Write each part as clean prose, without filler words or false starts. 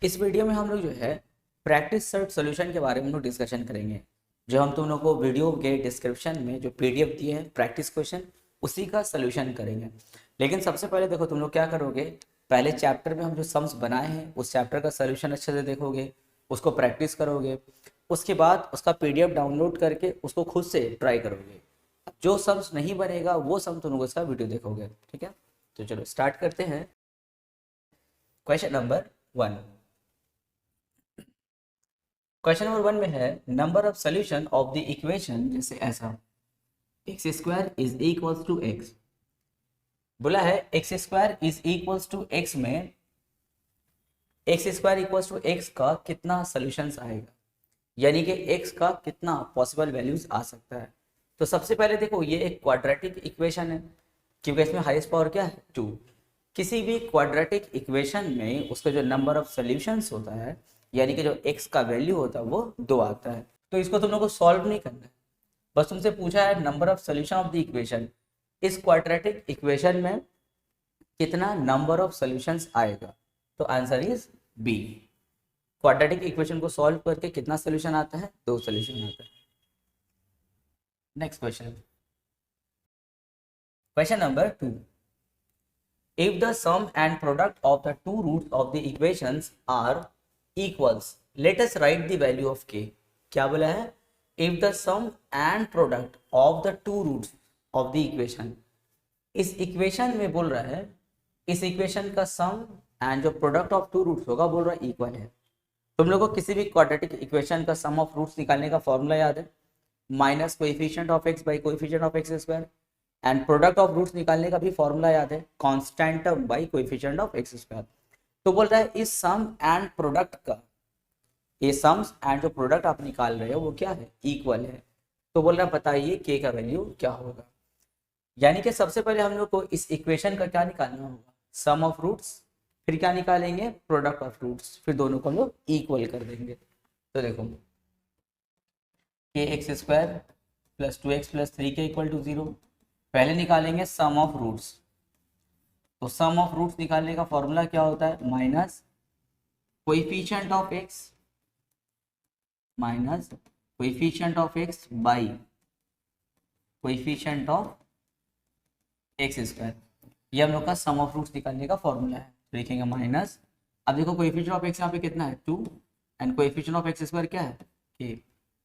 इस वीडियो में हम लोग जो है प्रैक्टिस सेट सॉल्यूशन के बारे में लोग डिस्कशन करेंगे। जो हम तुम लोग को वीडियो के डिस्क्रिप्शन में जो पीडीएफ दिए हैं प्रैक्टिस क्वेश्चन, उसी का सॉल्यूशन करेंगे। लेकिन सबसे पहले देखो तुम लोग क्या करोगे, पहले चैप्टर में हम जो सम्स बनाए हैं उस चैप्टर का सॉल्यूशन अच्छे से देखोगे, उसको प्रैक्टिस करोगे। उसके बाद उसका पीडीएफ डाउनलोड करके उसको खुद से ट्राई करोगे। जो सम्स नहीं बनेगा वो सम तुम लोग इसका वीडियो देखोगे, ठीक है। तो चलो स्टार्ट करते हैं। Question number 1। क्वेश्चन नंबर 1 में है number of solution of the equation, जैसे ऐसा x square is equals to x. बोला है x square is equals to x में x square equals to x का कितना सोल्यूशन आएगा, यानी कि एक्स का कितना पॉसिबल वैल्यूज आ सकता है। तो सबसे पहले देखो ये एक क्वाड्रेटिक इक्वेशन है, क्योंकि इसमें हाईएस्ट पावर क्या है 2। किसी भी क्वाड्रेटिक इक्वेशन में उसका जो नंबर ऑफ सॉल्यूशंस होता है, यानी कि जो x का वैल्यू होता है वो 2 आता है। तो इसको तुम लोग को सॉल्व नहीं करना है, बस तुमसे पूछा है number of solution of the equation, इस क्वाड्रेटिक इक्वेशन में कितना नंबर ऑफ सॉल्यूशंस आएगा। तो answer is B. Quadratic equation को सॉल्व करके कितना सॉल्यूशन आता है, 2 सॉल्यूशन आता है। Next question, question number 2। If the sum and product of the two roots of the equations are equals, let us write the value of k. क्या बोला है, if the sum and product of the two roots of the equation, इस equation में बोल रहा है इस इक्वेशन का सम एंड जो प्रोडक्ट ऑफ टू रूट्स होगा बोल रहा है इक्वल है। तुम लोगों को किसी भी क्वाड्रेटिक इक्वेशन का सम ऑफ रूट्स निकालने का फॉर्मूला याद है, minus coefficient of X by coefficient of x square. And product of roots निकालने का भी फॉर्मूला याद है, constant term by coefficient of x square. तो बोल रहा है इस सम एंड प्रोडक्ट का, ये सम्स एंड जो प्रोडक्ट आप निकाल रहे हो वो क्या है, इक्वल है। तो बोल रहा है बताइए के का वैल्यू क्या होगा। यानी कि सबसे पहले हम लोग को इस इक्वेशन का क्या निकालना होगा, सम ऑफ रूट्स, फिर क्या निकालेंगे, प्रोडक्ट ऑफ रूट्स, फिर दोनों को हम लोग इक्वल कर देंगे। तो देखो के x square plus 2x plus 3 के इक्वल टू 0, पहले निकालेंगे सम ऑफ रूट्स। तो सम ऑफ रूट्स निकालने का फॉर्मूला क्या होता है, minus coefficient of x minus coefficient of X by coefficient of x square. ये हम लोग का सम ऑफ रूट्स निकालने का फॉर्मूला है। तो लिखेंगे माइनस, अब देखो कोएफिशिएंट ऑफ एक्स यहाँ पे कितना है 2 and coefficient of x square क्या है k।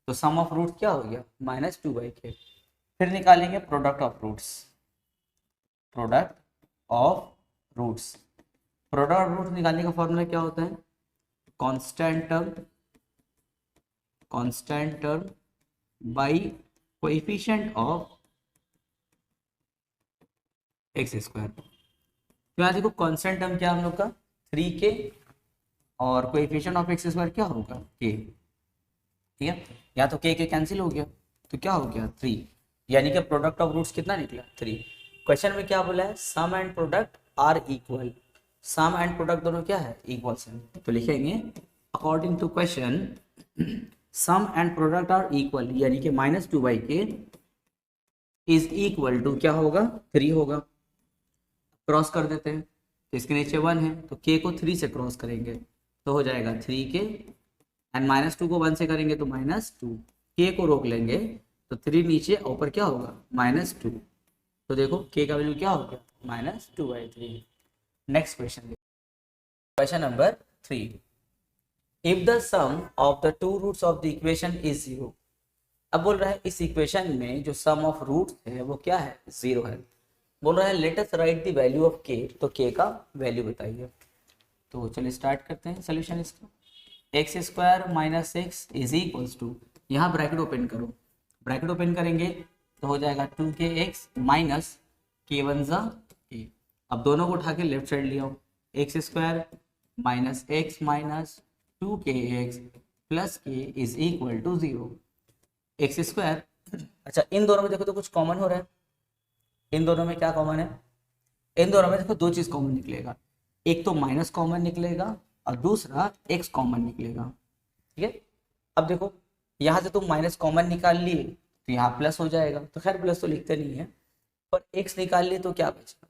तो सम ऑफ रूट्स क्या हो गया -2/k। फिर निकालेंगे product of roots, product of roots. Product of roots निकालने का फॉर्मूला क्या होता है, constant term by coefficient of x square. तो यहाँ देखो कांस्टेंट टर्म क्या हम लोग का 3k और कोएफिशिएंट ऑफ एक्स स्क्वायर क्या होगा k, ठीक है। या तो k कैंसिल हो गया तो क्या हो गया 3, यानी कि प्रोडक्ट ऑफ रूट्स कितना निकला 3। क्वेश्चन में क्या बोला है, sum and product are equal, sum and product दोनों क्या है इक्वल है। तो लिखेंगे according to question sum and product are equal, यानी कि -2/k इज इक्वल टू क्या होगा 3 होगा। क्रॉस कर देते हैं तो इसके नीचे 1 है तो k को 3 से क्रॉस करेंगे तो हो जाएगा 3k एंड -2 को 1 से करेंगे तो -2, k को रोक लेंगे तो 3 नीचे, ऊपर क्या होगा -2। तो देखो k का वैल्यू क्या हो गया -2/3। Next question, question number 3। If the sum of the two roots of the equation is 0। अब बोल रहा है इस इक्वेशन में जो सम ऑफ रूट्स है वो क्या है 0 है। बोल रहा है let us write the value of k, तो k का वैल्यू बताइए। तो चलिए स्टार्ट करते हैं सोल्यूशन इसका। X square minus X is equals to, यहाँ ब्रैकेट ओपन करो, ब्रैकेट ओपन करेंगे तो हो जाएगा 2kx माइनस k1 ज़ा k। अब दोनों को उठा के लेफ्ट साइड ले आओ, X square minus X minus 2kx plus k is equal to 0। X square, अच्छा इन दोनों में देखो तो कुछ कॉमन हो रहा है, इन दोनों में क्या कॉमन है, इन दोनों में देखो 2 चीज कॉमन निकलेगा, एक तो माइनस कॉमन निकलेगा और दूसरा एक्स कॉमन निकलेगा, ठीक है। अब देखो यहाँ से तुम माइनस कॉमन निकाल लिए तो यहाँ प्लस हो जाएगा, तो खैर प्लस तो लिखते नहीं है, पर एक्स निकाल लिए तो क्या बचा,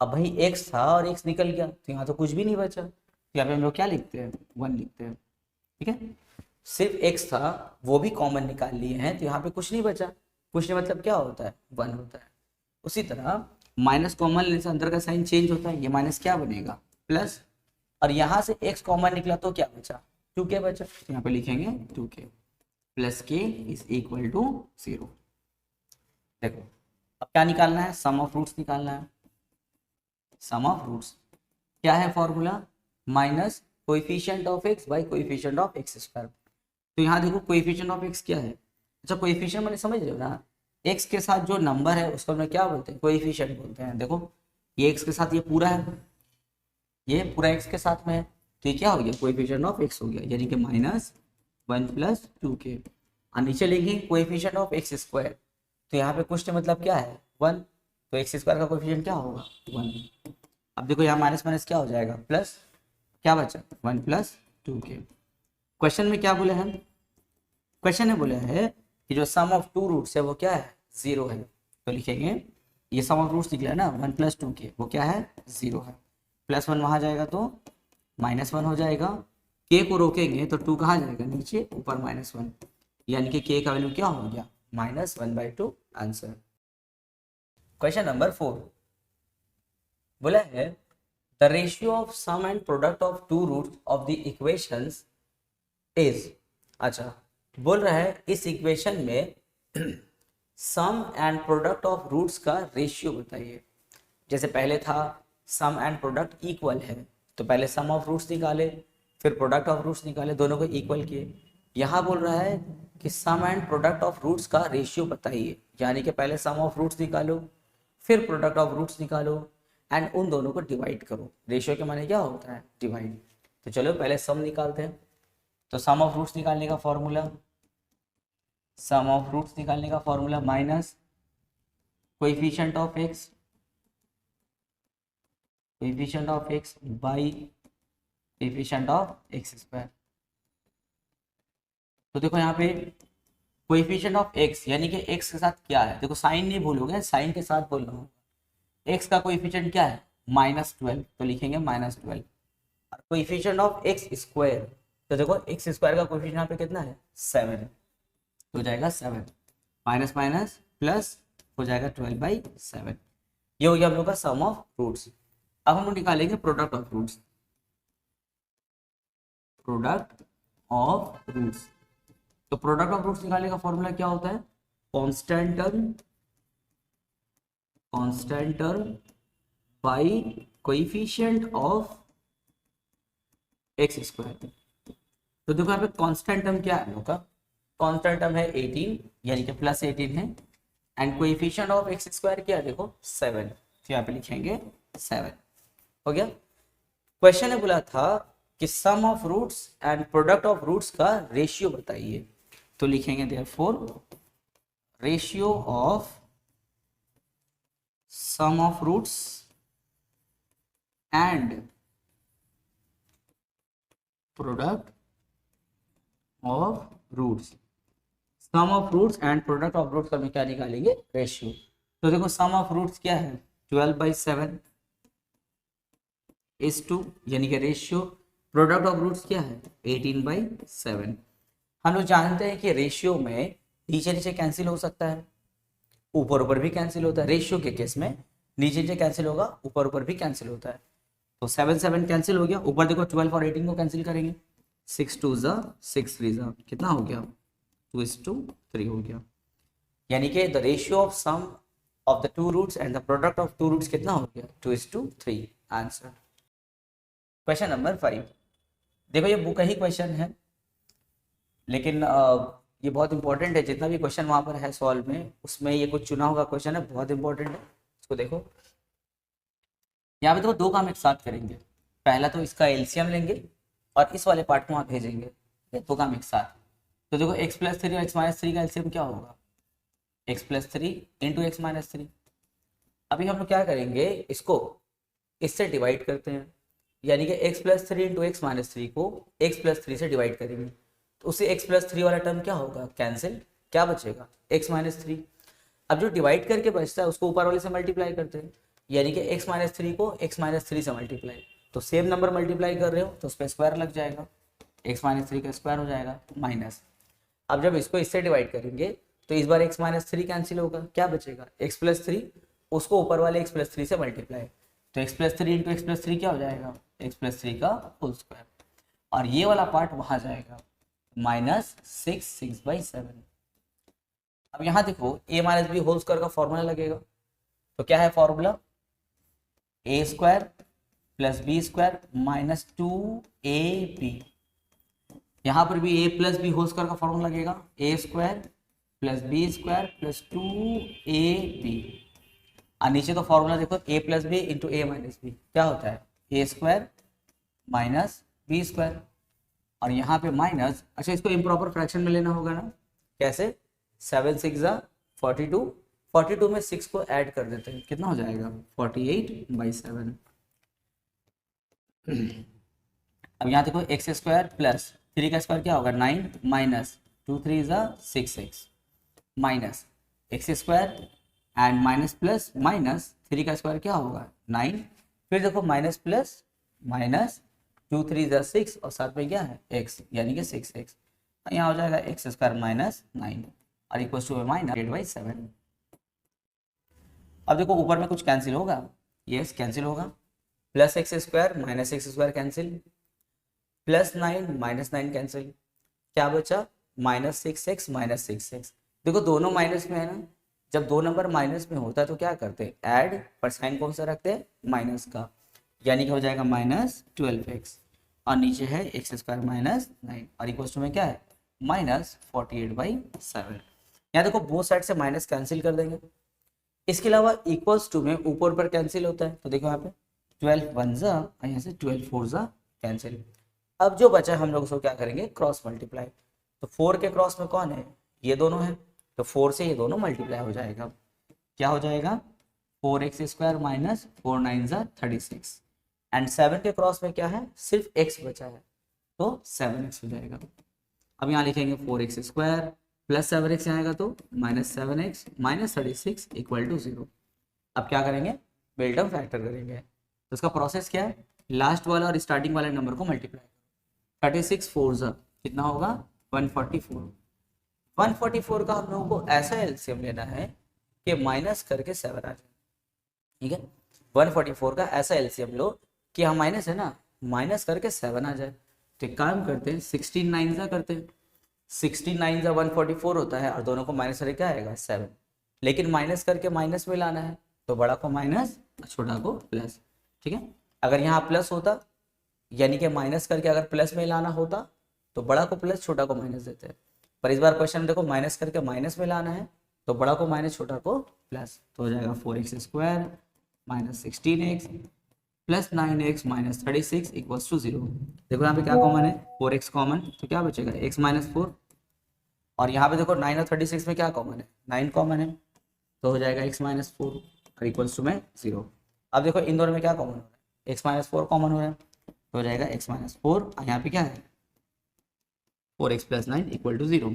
अब भाई एक्स था और एक्स निकल गया तो यहाँ तो कुछ भी नहीं बचा, तो यहाँ पे हम लोग क्या लिखते हैं, 1 लिखते हैं। ठीक है, सिर्फ x था वो भी कॉमन निकाल लिए हैं, तो यहाँ पे कुछ नहीं बचा। कुछ नहीं मतलब क्या होता है, 1 होता है। उसी तरह माइनस कॉमन लेने से अंदर का साइन चेंज होता है, ये माइनस क्या बनेगा, प्लस, और यहाँ से x कॉमन निकला तो क्या बचा, 2k बचा, तो यहाँ पे लिखेंगे 2k plus k is equal to 0। देखो अब क्या निकालना है, सम ऑफ रूट्स निकालना है। सम ऑफ रूट्स क्या है formula, minus coefficient of x by coefficient of x square. तो यहाँ देखो कोएफिशिएंट ऑफ x क्या है, अच्छा कोएफिशिएंट मैंने समझ रहे हो ना, x के साथ जो नंबर है उसको हम क्या बोलते हैं, कोएफिशिएंट बोलते हैं। देखो ये x के साथ ये पूरा है, ये पूरा x के साथ में है, तो ये क्या हो गया, कोएफिशिएंट ऑफ x हो गया, यानी कि -1 प्लस 2k। और नीचे लिखेंगे कोएफिशिएंट ऑफ x स्क्वायर, तो यहाँ पे कुछ मतलब क्या है, 1, तो x स्क्वायर का कोएफिशिएंट क्या होगा, 1। अब देखो यहाँ माइनस माइनस क्या हो जाएगा, प्लस, क्या बचा, 1 प्लस 2k। क्वेश्चन में क्या बोले हैं, क्वेश्चन में बोले हैं कि जो सम ऑफ टू रूट्स है वो क्या है, 0 है। तो लिखेंगे ये सम ऑफ रूट्स निकला है ना, 1 प्लस 2k, वो क्या है, 0 है। +1 वहाँ जाएगा तो -1 हो जाएगा, k को रोकेंगे तो 2 कहाँ जाएगा, नीचे, ऊपर -1, यानी कि k का वैल्यू क्या हो गया, -1/2 आंसर। क्वेश्चन नंबर 4 बोला है the ratio of sum and product of two roots of the equations is. अच्छा बोल रहा है इस इक्वेशन में sum and product of roots का रेशियो बताइए। जैसे पहले था सम एंड प्रोडक्ट इक्वल है, तो पहले सम ऑफ रूट्स निकाले, फिर प्रोडक्ट ऑफ रूट्स निकाले, दोनों को इक्वल किए। यहाँ बोल रहा है कि सम एंड प्रोडक्ट ऑफ रूट्स का रेशियो बताइए, यानी कि पहले सम ऑफ रूट्स निकालो, फिर प्रोडक्ट ऑफ रूट्स निकालो, एंड उन दोनों को डिवाइड करो। रेशियो के माने क्या होता है, डिवाइड। तो चलो पहले सम निकालते हैं। तो सम ऑफ रूट्स निकालने का फॉर्मूला, सम ऑफ रूट्स निकालने का formula minus coefficient of x, coefficient of x by coefficient of x square. तो देखो यहाँ पे कोएफिशिएंट ऑफ x यानी कि x के साथ क्या है, देखो साइन नहीं भूलोगे, साइन के साथ बोल रहा हूँ। x का कोएफिशिएंट क्या है, -12, तो लिखेंगे -12। और कोएफिशिएंट ऑफ x स्क्वायर, तो देखो x स्क्वायर का कोएफिशिएंट यहाँ पे कितना है, 7, तो हो जाएगा 7, माइनस माइनस प्लस हो जाएगा 12/7। ये हो गया हम लोग का सम ऑफ रूट्स। अब हम लोग निकालेंगे product of roots, product of roots. तो प्रोडक्ट ऑफ रूट्स निकालने का फॉर्मूला क्या होता है, constant term by coefficient of x square. तो देखो यहाँ पे कांस्टेंट टर्म क्या है हम लोग का, कांस्टेंट टर्म है 18, यानी कि +18 है, and coefficient of x square क्या है, देखो 7, तो यहाँ पे लिखेंगे 7। हो गया। क्वेश्चन ने बोला था कि sum of roots and product of roots का रेशियो बताइए, तो लिखेंगे therefore ratio of sum of roots and product of roots. Sum of roots and product of roots का हम क्या निकालेंगे, रेशियो। तो देखो सम ऑफ रूट्स क्या है, 12/7 इज टू, यानी कि रेशियो। प्रोडक्ट ऑफ रूट्स क्या है, 18/7। हम लोग जानते हैं कि रेशियो में नीचे नीचे कैंसिल हो सकता है, ऊपर ऊपर भी कैंसिल होता है। रेशियो के केस में नीचे नीचे कैंसिल होगा, ऊपर ऊपर भी कैंसिल होता है। तो 7 7 कैंसिल हो गया, ऊपर देखो 12 और 18 को कैंसिल करेंगे, 6 2 ज़ा 6 3 ज़ा कितना हो गया, 2:3 हो गया। यानी कि the ratio of sum of the two roots and the product of two roots कितना हो गया, 2:3 आंसर। क्वेश्चन नंबर 5, देखो ये बुक ही क्वेश्चन है, लेकिन ये बहुत इंपॉर्टेंट है। जितना भी क्वेश्चन वहाँ पर है सॉल्व में, उसमें ये कुछ चुना हुआ क्वेश्चन है, बहुत इंपॉर्टेंट है। इसको देखो, यहाँ पे देखो दो काम एक साथ करेंगे। पहला तो इसका एलसीएम लेंगे और इस वाले पार्ट को वहाँ भेजेंगे, दो काम एक साथ। तो देखो x+3 और x-3 का एलसीएम क्या होगा, x+3 इंटू x-3। अभी हम लोग क्या करेंगे, इसको इससे डिवाइड करते हैं, यानी कि x+3 इंटू x-3 को x+3 से डिवाइड करेंगे, तो उससे x+3 वाला टर्म क्या होगा, कैंसिल, क्या बचेगा, x-3। अब जो डिवाइड करके बचता है उसको ऊपर वाले से मल्टीप्लाई करते हैं, यानी कि x-3 को x-3 से मल्टीप्लाई, तो सेम नंबर मल्टीप्लाई कर रहे हो तो उस पर स्क्वायर लग जाएगा, x माइनस 3 का स्क्वायर हो जाएगा माइनस। अब जब इसको इससे डिवाइड करेंगे तो इस बार x माइनस 3 कैंसिल होगा, क्या बचेगा x प्लस 3, उसको ऊपर वाले x प्लस 3 से मल्टीप्लाई, तो x plus 3 into x plus 3 क्या हो जाएगा, x प्लस 3 का होल स्क्वायर, और ये वाला पार्ट वहां जाएगा माइनस 6/7। अब यहाँ देखो a minus B whole square का फॉर्मूला लगेगा, तो क्या है formula, a square plus B square minus 2ab। यहाँ पर भी a plus B whole square का फॉर्मूला लगेगा, a square plus B square plus 2ab, और नीचे तो फॉर्मूला देखो a plus B into A minus B क्या होता है, a square minus B square, और यहाँ पे माइनस, अच्छा इसको इम्प्रॉपर फ्रैक्शन में लेना होगा ना, कैसे, 7 6 42, 42 में 6 को ऐड कर देते हैं, कितना हो जाएगा 48/7। अब यहाँ देखो एक्स स्क्वायर प्लस 3 का स्क्वायर क्या होगा 9 minus 2 3 6x minus x square and minus plus minus 3 का स्क्वायर क्या होगा 9, फिर देखो माइनस प्लस माइनस 2 3 6 और साथ में क्या है x, यानी कि 6x, यहाँ हो जाएगा एक्स स्क्वायर माइनस 9 और इक्वल टू माइनस 8/7। अब देखो ऊपर में कुछ कैंसिल होगा, यस कैंसिल होगा, plus x square minus x square cancel, plus 9 minus 9 cancel, क्या बचा माइनस 6x माइनस 6x। देखो दोनों माइनस में है ना, जब दो नंबर माइनस में होता है तो क्या करते हैं ऐड, पर साइन कौन सा रखते हैं माइनस का, यानी कि हो जाएगा माइनस 12x, और नीचे है एक्स स्क्वायर माइनस 9 और इक्वल टू में क्या है माइनस 48/7। यहाँ देखो बोथ साइड से माइनस कैंसिल कर देंगे, इसके अलावा इक्वल्स टू में ऊपर पर कैंसिल होता है, तो देखो यहाँ पे 12 1 और यहाँ से 12 4 कैंसिल। अब जो बचा हम लोग उसको क्या करेंगे क्रॉस मल्टीप्लाई, तो 4 के क्रॉस में कौन है, ये दोनों है, तो 4 से ये दोनों मल्टीप्लाई हो जाएगा, क्या हो जाएगा 4x स्क्वायर माइनस 4 9 36, एंड 7 के क्रॉस में क्या है सिर्फ x बचा है, तो 7x हो जाएगा। अब यहाँ लिखेंगे 4x स्क्वायर प्लस 7x आएगा तो minus 7x minus 36 equal to 0। अब क्या करेंगे मिडटर्म फैक्टर करेंगे, तो उसका प्रोसेस क्या है, लास्ट वाला और स्टार्टिंग वाले नंबर को मल्टीप्लाई, 36 4 कितना होगा 144, 144 का हम लोगों को ऐसा एलसीएम लेना है कि माइनस करके 7 आ जाए, ठीक है, 144 का ऐसा एलसीएम लो कि हम माइनस है ना, माइनस करके 7 आ जाए, तो एक काम करते हैं 16 9 करते हैं, 16 9 144 होता है और दोनों को माइनस करके क्या आएगा 7, लेकिन माइनस करके माइनस में लाना है तो बड़ा को माइनस छोटा को प्लस, ठीक है, अगर यहाँ प्लस होता यानी कि माइनस करके अगर प्लस में लाना होता तो बड़ा को प्लस छोटा को माइनस देते हैं, पर इस बार क्वेश्चन में देखो माइनस करके माइनस में लाना है तो बड़ा को माइनस छोटा को प्लस, तो हो जाएगा 4x square minus 16x plus 9x minus 36 equals to 0। देखो यहाँ पे क्या कॉमन है 4x कॉमन, तो क्या बचेगा x माइनस 4, और यहाँ पे देखो 9 और 36 में क्या कॉमन है 9 कॉमन है, तो हो जाएगा x माइनस 4 और इक्वल्स टू में 0। अब देखो इन दोनों में क्या कॉमन हो रहा है x माइनस 4 कॉमन हो रहा है, तो हो जाएगा x माइनस 4 और यहाँ पे क्या है 4x प्लस 9 इक्वल टू 0।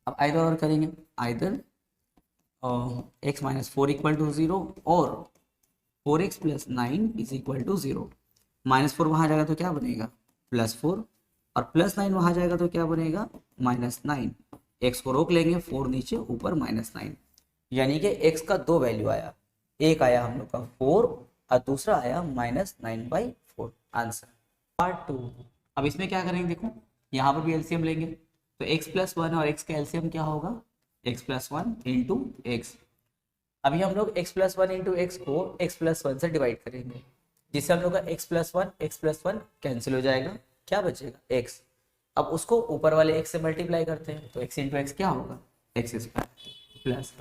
अब आइदर और करेंगे, either x minus 4 equal to 0 और 4x plus 9 is equal to 0। Minus 4 वहाँ जाएगा तो क्या बनेगा प्लस 4, और प्लस 9 वहाँ जाएगा तो क्या बनेगा माइनस 9, x को रोक लेंगे 4 नीचे ऊपर माइनस 9, यानी कि x का दो वैल्यू आया, एक आया हम लोग का 4 और दूसरा आया माइनस 9/4 आंसर। पार्ट 2, अब इसमें क्या करेंगे देखो यहाँ पर भी एलसीएम लेंगे, तो x प्लस 1 और x का एलसीएम क्या होगा x प्लस 1 इंटू एक्स। अभी हम लोग x प्लस 1 इंटू एक्स को x प्लस 1 से डिवाइड करेंगे, जिससे हम लोग का x प्लस 1 कैंसिल हो जाएगा, क्या बचेगा x। अब उसको ऊपर वाले x से मल्टीप्लाई करते हैं, तो x इंटू एक्स क्या होगा x square plus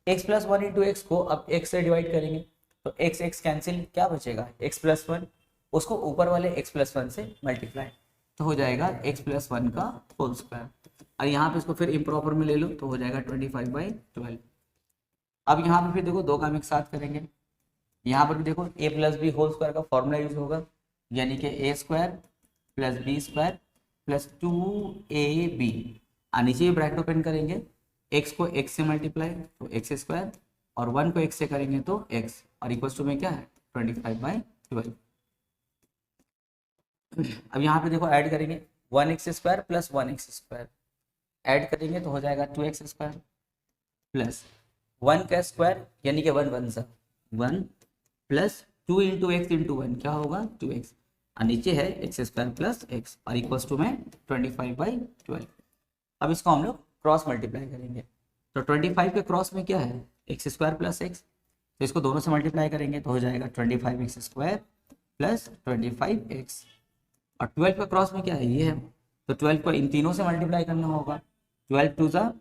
x plus 1 into x को अब x से डिवाइड करेंगे, तो x कैंसिल, क्या बचेगा x प्लस 1, उसको ऊपर वाले x प्लस 1 से मल्टीप्लाई, तो हो जाएगा x प्लस 1 का होल स्क्वायर, और यहाँ पे इसको फिर इम्प्रॉपर में ले लो तो हो जाएगा 25/12। अब यहाँ पे फिर देखो दो काम एक साथ करेंगे, यहाँ पर भी देखो a plus B whole square का फॉर्मूला यूज होगा, यानी कि a square plus B square plus 2ab, और नीचे ब्रैकेट ओपन करेंगे, x को x से मल्टीप्लाई तो x स्क्वायर और 1 को x से करेंगे तो x, और इक्वल टू में क्या है 25/12। अब यहाँ पे देखो ऐड करेंगे 1x² प्लस 1x², ऐड करेंगे तो हो जाएगा 2x² प्लस 1 का स्क्वायर यानी कि 1 1 सा 1 प्लस 2 इंटू एक्स इंटू 1 क्या होगा 2x, और नीचे है x² प्लस x और इक्वल्स टू में 25/12। अब इसको हम लोग क्रॉस मल्टीप्लाई करेंगे, तो 25 के क्रॉस में क्या है x² प्लस x, तो इसको दोनों से मल्टीप्लाई करेंगे तो हो जाएगा 25x² प्लस 25x, और 12 का क्रॉस में क्या है ये है, तो 12 को इन तीनों से मल्टीप्लाई करना होगा, 12 2 ज़ा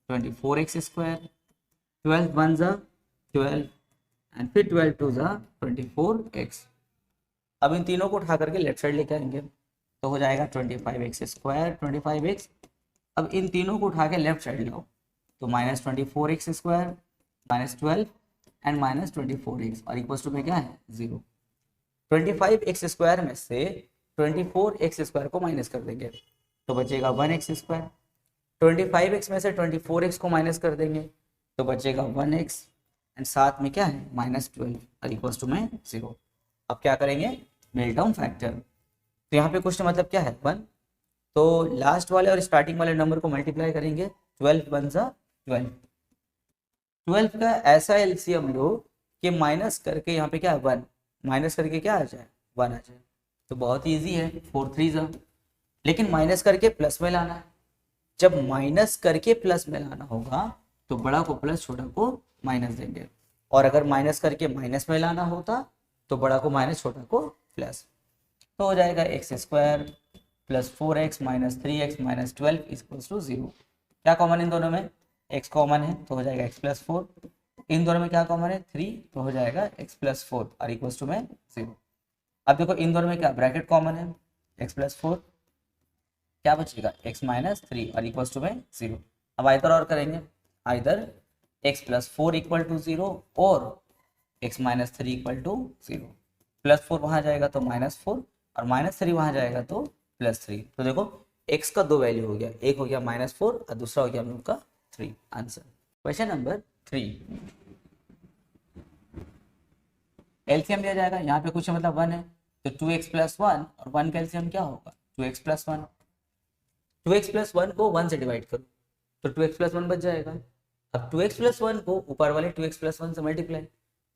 24x², 12 1 ज़ा 12 एंड फिर 12 2 ज़ा 24x। अब इन तीनों को उठा करके लेफ्ट साइड लेके आएंगे तो हो जाएगा 25x² 25x। अब इन तीनों को उठा के लेफ्ट साइड लाओ तो -24x² -12 एंड -24x और इक्वल्स टू में क्या है 0। 25x² में से 24x² को माइनस कर देंगे तो बचेगा 1x², 25x में से 24x को माइनस कर देंगे तो बचेगा 1x एंड साथ में क्या है -12 और इक्वल्स टू में 0। अब क्या करेंगे मेल्ट डाउन फैक्टर, तो यहाँ पे क्वेश्चन मतलब क्या है 1, तो लास्ट वाले और स्टार्टिंग वाले नंबर को मल्टीप्लाई करेंगे 12 1 ज़ा 12, 12 का ऐसा एलसीएम लो कि माइनस करके यहाँ पे क्या है 1, माइनस करके क्या आ जाए 1 आ जाए, तो बहुत ईजी है 4 3 ज़ा, लेकिन माइनस करके प्लस में लाना है, जब माइनस करके प्लस में लाना होगा तो बड़ा को प्लस छोटा को माइनस देंगे, और अगर माइनस करके माइनस में लाना होता तो बड़ा को माइनस छोटा को प्लस, तो हो जाएगा x² plus 4x minus 3x minus 12 equals to 0। क्या कॉमन इन दोनों में x कॉमन है तो हो जाएगा x प्लस 4, इन दोनों में क्या कॉमन है 3 तो हो जाएगा x प्लस 4 और इक्वल्स टू में 0। अब देखो इन दोनों में क्या ब्रैकेट कॉमन है x प्लस 4, क्या बचेगा x माइनस 3 और इक्वल्स टू में 0। अब आइदर और करेंगे, either x plus 4 equal to 0 और x minus 3 equal to 0, plus 4 वहाँ जाएगा तो -4 और -3 वहाँ जाएगा तो +3, तो देखो x का दो वैल्यू हो गया, एक हो गया -4 और दूसरा हो गया हम लोग का 3। Answer question number 3। एलसीएम दिया जाएगा, यहाँ पे कुछ मतलब 1 है तो 2x प्लस 1 और 1 का एलसीएम क्या होगा 2x प्लस 1, 2x प्लस 1 को 1 से डिवाइड करो तो 2x प्लस 1 बच जाएगा। अब 2x प्लस 1 को ऊपर वाले 2x प्लस 1 से मल्टीप्लाई,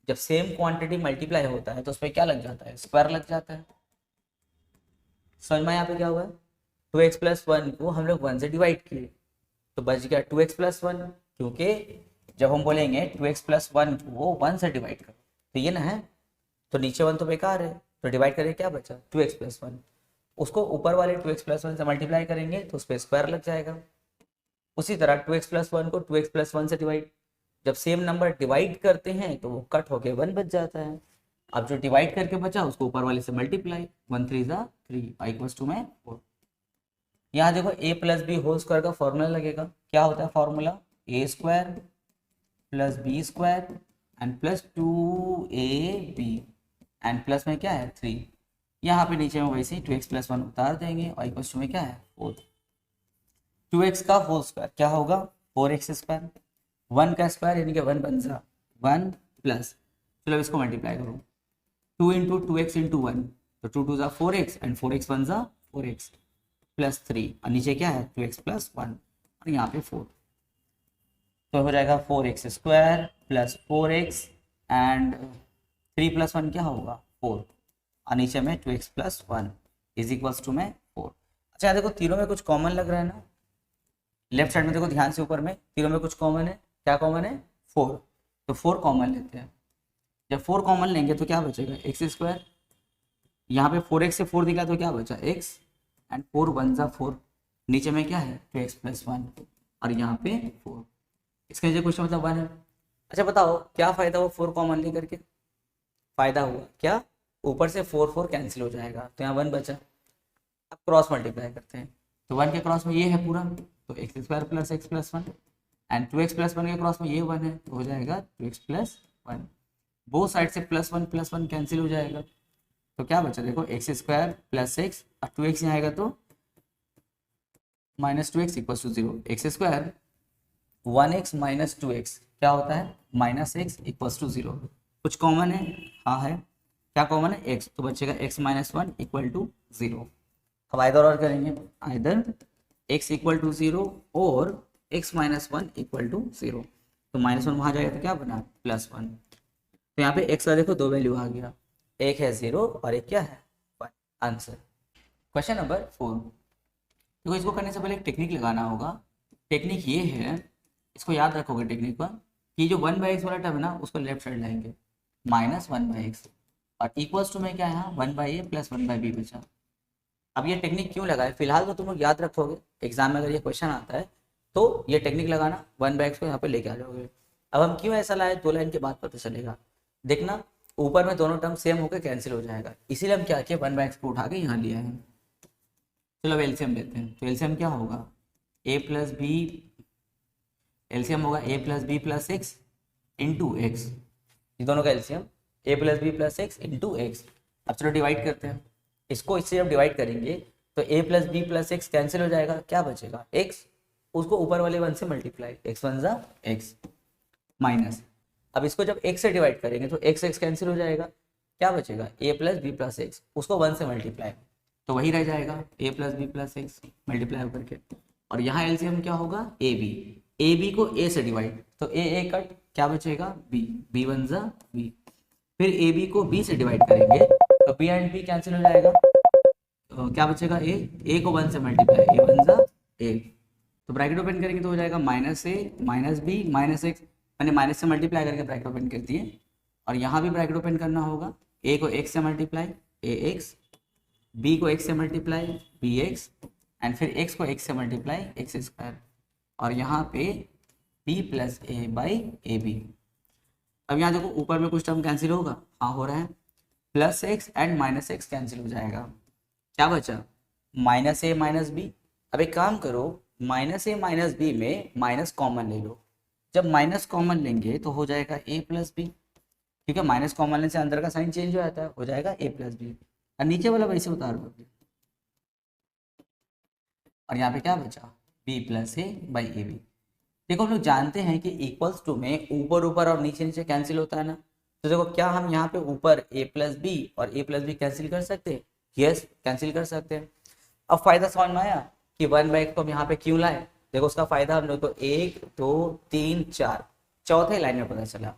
जब सेम क्वांटिटी मल्टीप्लाई होता है तो उसमें क्या लग जाता है स्क्वायर लग जाता है, समझ में यहाँ पे क्या हुआ है 2x प्लस 1 को हम लोग 1 से डिवाइड किए तो बच गया 2x प्लस 1, क्योंकि जब हम बोलेंगे 2x प्लस 1 को 1 से डिवाइड करो तो ये ना है, तो नीचे 1 तो बेकार है तो डिवाइड करें क्या बचा 2x प्लस 1, उसको ऊपर वाले 2x प्लस 1 से मल्टीप्लाई करेंगे तो उस पर स्क्वायर लग जाएगा। उसी तरह 2x प्लस 1 को 2x प्लस 1 से डिवाइड, जब सेम नंबर डिवाइड करते हैं तो वो कट होके 1 बच जाता है, अब जो डिवाइड करके बचा उसको ऊपर वाले से मल्टीप्लाई 1 3 ज़ा 3 इक्वल्स टू में 4। यहाँ देखो a plus B whole square का फॉर्मूला लगेगा, क्या होता है formula a² plus b² and plus 2ab and plus में क्या है 3, यहाँ पे नीचे में वैसे ही 2x प्लस 1 उतार देंगे और इक्वल्स टू में क्या है 4। 2x का होल स्क्वायर क्या होगा 4x², 1 का स्क्वायर यानी कि 1 बन जा 1 प्लस, चलो इसको मल्टीप्लाई करो 2 इंटू 2x इंटू 1 तो 2 2 ज़ा 4x एंड 4x 1 ज़ा 4x प्लस 3 और नीचे क्या है 2x प्लस 1 और यहाँ पे 4, तो हो जाएगा 4x² plus 4x and 3 plus 1 क्या होगा 4 और नीचे में 2x plus 1 is equals to में 4। अच्छा देखो तीनों में कुछ कॉमन लग रहा है ना, लेफ्ट साइड में देखो ध्यान से ऊपर में तीनों में कुछ कॉमन है, क्या कॉमन है 4, तो 4 कॉमन लेते हैं, जब 4 कॉमन लेंगे तो क्या बचेगा x², यहाँ पे 4x से 4 निकला तो क्या बचा x एंड 4 1 ज़ा 4, नीचे में क्या है 2x प्लस 1 और यहाँ पे 4, इसका नीचे क्वेश्चन मतलब 1 है। अच्छा बताओ क्या फ़ायदा हुआ 4 कॉमन लेकर के, फ़ायदा हुआ क्या ऊपर से 4 4 कैंसिल हो जाएगा तो यहाँ 1 बचा। अब क्रॉस मल्टीप्लाई करते हैं तो 1 के क्रॉस में ये है पूरा तो x² plus x plus 1 and 2x plus 1 के क्रॉस में ये 1 है तो हो जाएगा 2x प्लस 1, बोथ साइड से प्लस 1 कैंसिल हो जाएगा तो क्या बचा देखो x² प्लस x और 2x यहाँ आएगा तो -2x equal to 0, x² 1x minus 2x क्या होता है -x इक्वल टू 0, कुछ कॉमन है हाँ है, क्या कॉमन है x, तो बचेगा x minus one equal to 0। अब आइदर और करेंगे, आइदर x इक्वल टू 0 और x minus one equal to 0। तो माइनस वन वहाँ जाएगा तो क्या बना +1। तो यहाँ पे x का देखो दो वैल्यू आ गया, एक है 0 और एक क्या है 1। आंसर। Question number 4। देखो इसको करने से पहले एक टेक्निक लगाना होगा। टेक्निक ये है, इसको याद रखोगे टेक्निक पर, कि जो 1/x वाला टर्म है ना उसको लेफ्ट साइड लाएंगे, -1/x और इक्वल्स टू में क्या है यहाँ 1/a प्लस 1/b बचा। अब ये टेक्निक क्यों लगाए, फिलहाल तो तुम लोग याद रखोगे, एग्जाम में अगर ये क्वेश्चन आता है तो ये टेक्निक लगाना, 1/x को यहाँ पे लेके आ जाओगे। अब हम क्यों ऐसा लाए, 2 लाइन के बाद पता चलेगा। देखना ऊपर में दोनों टर्म सेम होकर कैंसिल हो जाएगा, इसीलिए हम क्या किया 1/x को उठा के यहाँ लिया है। चलो अब एलसीएम लेते हैं, तो एलसीएम क्या होगा a प्लस बी, एलसीएम होगा a plus B plus X into X, ये दोनों का LCM a plus B plus X into X. अब चलो डिवाइड करते हैं, इसको इससे जब डिवाइड करेंगे तो a plus B plus X cancel हो जाएगा, क्या बचेगा x, उसको ऊपर वाले 1 से मल्टीप्लाई, x 1 जा x माइनस। अब इसको जब x से डिवाइड करेंगे तो x कैंसिल हो जाएगा, क्या बचेगा a plus B plus X, उसको 1 से मल्टीप्लाई, तो वही रह जाएगा a plus B plus X multiply करके। और यहाँ एलसीएम क्या होगा ए बी को a से डिवाइड, तो ए कट, क्या बचेगा b 1 जा b। फिर ए बी को b से डिवाइड करेंगे तो b एंड b कैंसिल हो जाएगा, तो क्या बचेगा a को 1 से मल्टीप्लाई, a 1 जा a। तो ब्रैकेट ओपन करेंगे तो हो जाएगा -a minus b minus x, मैंने माइनस से मल्टीप्लाई करके ब्रैकेट ओपन कर दिए। और यहाँ भी ब्रैकेट ओपन करना होगा, a को x से मल्टीप्लाई ax, b को x से मल्टीप्लाई bx एंड फिर x को x से मल्टीप्लाई x स्क्वायर, और यहाँ पे b plus a by A B. अब यहाँ देखो ऊपर में कुछ टर्म कैंसिल होगा, हाँ हो रहा है, plus x and minus x cancel हो जाएगा, क्या बचा -a माइनस बी। अब एक काम करो, -a माइनस बी में माइनस कॉमन ले लो, जब माइनस कॉमन लेंगे तो हो जाएगा a प्लस बी, ठीक है, माइनस कॉमन लेने से अंदर का साइन चेंज हो जाता है, हो जाएगा a प्लस बी, और नीचे वाला वैसे उतार दो, और यहाँ पे क्या बचा b plus A by A B. देखो हम लोग जानते हैं कि इक्वल्स टू में ऊपर ऊपर और नीचे नीचे कैंसिल होता है ना, तो देखो क्या हम यहाँ पे ऊपर a प्लस बी और a प्लस बी कैंसिल कर सकते हैं, यस कैंसिल कर सकते हैं। अब फायदा समझ में आया कि 1/x को हम यहाँ पे क्यों लाए, देखो उसका फायदा हम लोग को 1 2 3 4 चौथे लाइन में पता चला।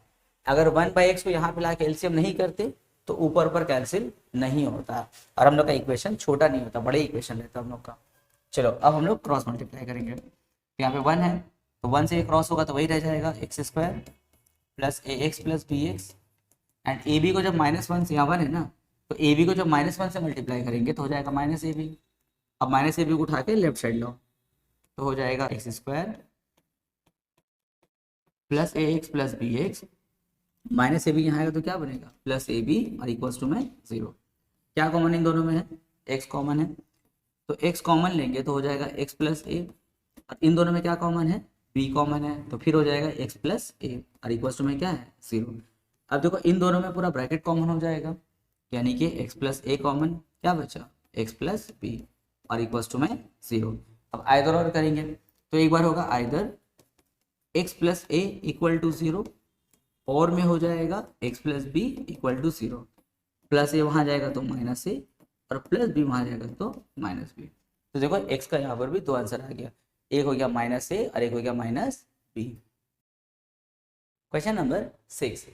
अगर 1/x को यहाँ पे ला के एलसीएम नहीं करते तो ऊपर ऊपर कैंसिल नहीं होता, और हम लोग का इक्वेशन छोटा नहीं होता, बड़े इक्वेशन रहता हम लोग का। चलो अब हम लोग क्रॉस मल्टीप्लाई करेंगे, तो यहाँ पे 1 है तो 1 से क्रॉस होगा तो वही रह जाएगा x square plus ax plus B X, and A B को जब -1 से, यहाँ 1 है ना, तो ए बी को जब -1 से मल्टीप्लाई करेंगे तो हो जाएगा -ab। अब -ab को उठा के लेफ्ट साइड लो तो हो जाएगा x square plus ax plus B X, -ab यहाँ आएगा तो क्या बनेगा +ab और इक्वल्स टू में 0। क्या कॉमन इन दोनों में है, x कॉमन है, तो x कॉमन लेंगे तो हो जाएगा x प्लस a, और इन दोनों में क्या कॉमन है b कॉमन है, तो फिर हो जाएगा x प्लस a और इक्वल्स टू में क्या है 0। अब देखो इन दोनों में पूरा ब्रैकेट कॉमन हो जाएगा, यानी कि x प्लस a कॉमन, क्या बचा x प्लस b और इक्वल्स टू में 0। अब आइदर और करेंगे तो एक बार होगा either x plus a equal to 0, और में हो जाएगा x plus b equal to 0, plus a वहाँ जाएगा तो -a और प्लस b वहाँ जाएगा तो -b। तो देखो x का यहाँ पर भी 2 आंसर आ गया, एक हो गया -a और एक हो गया -b। Question number 6,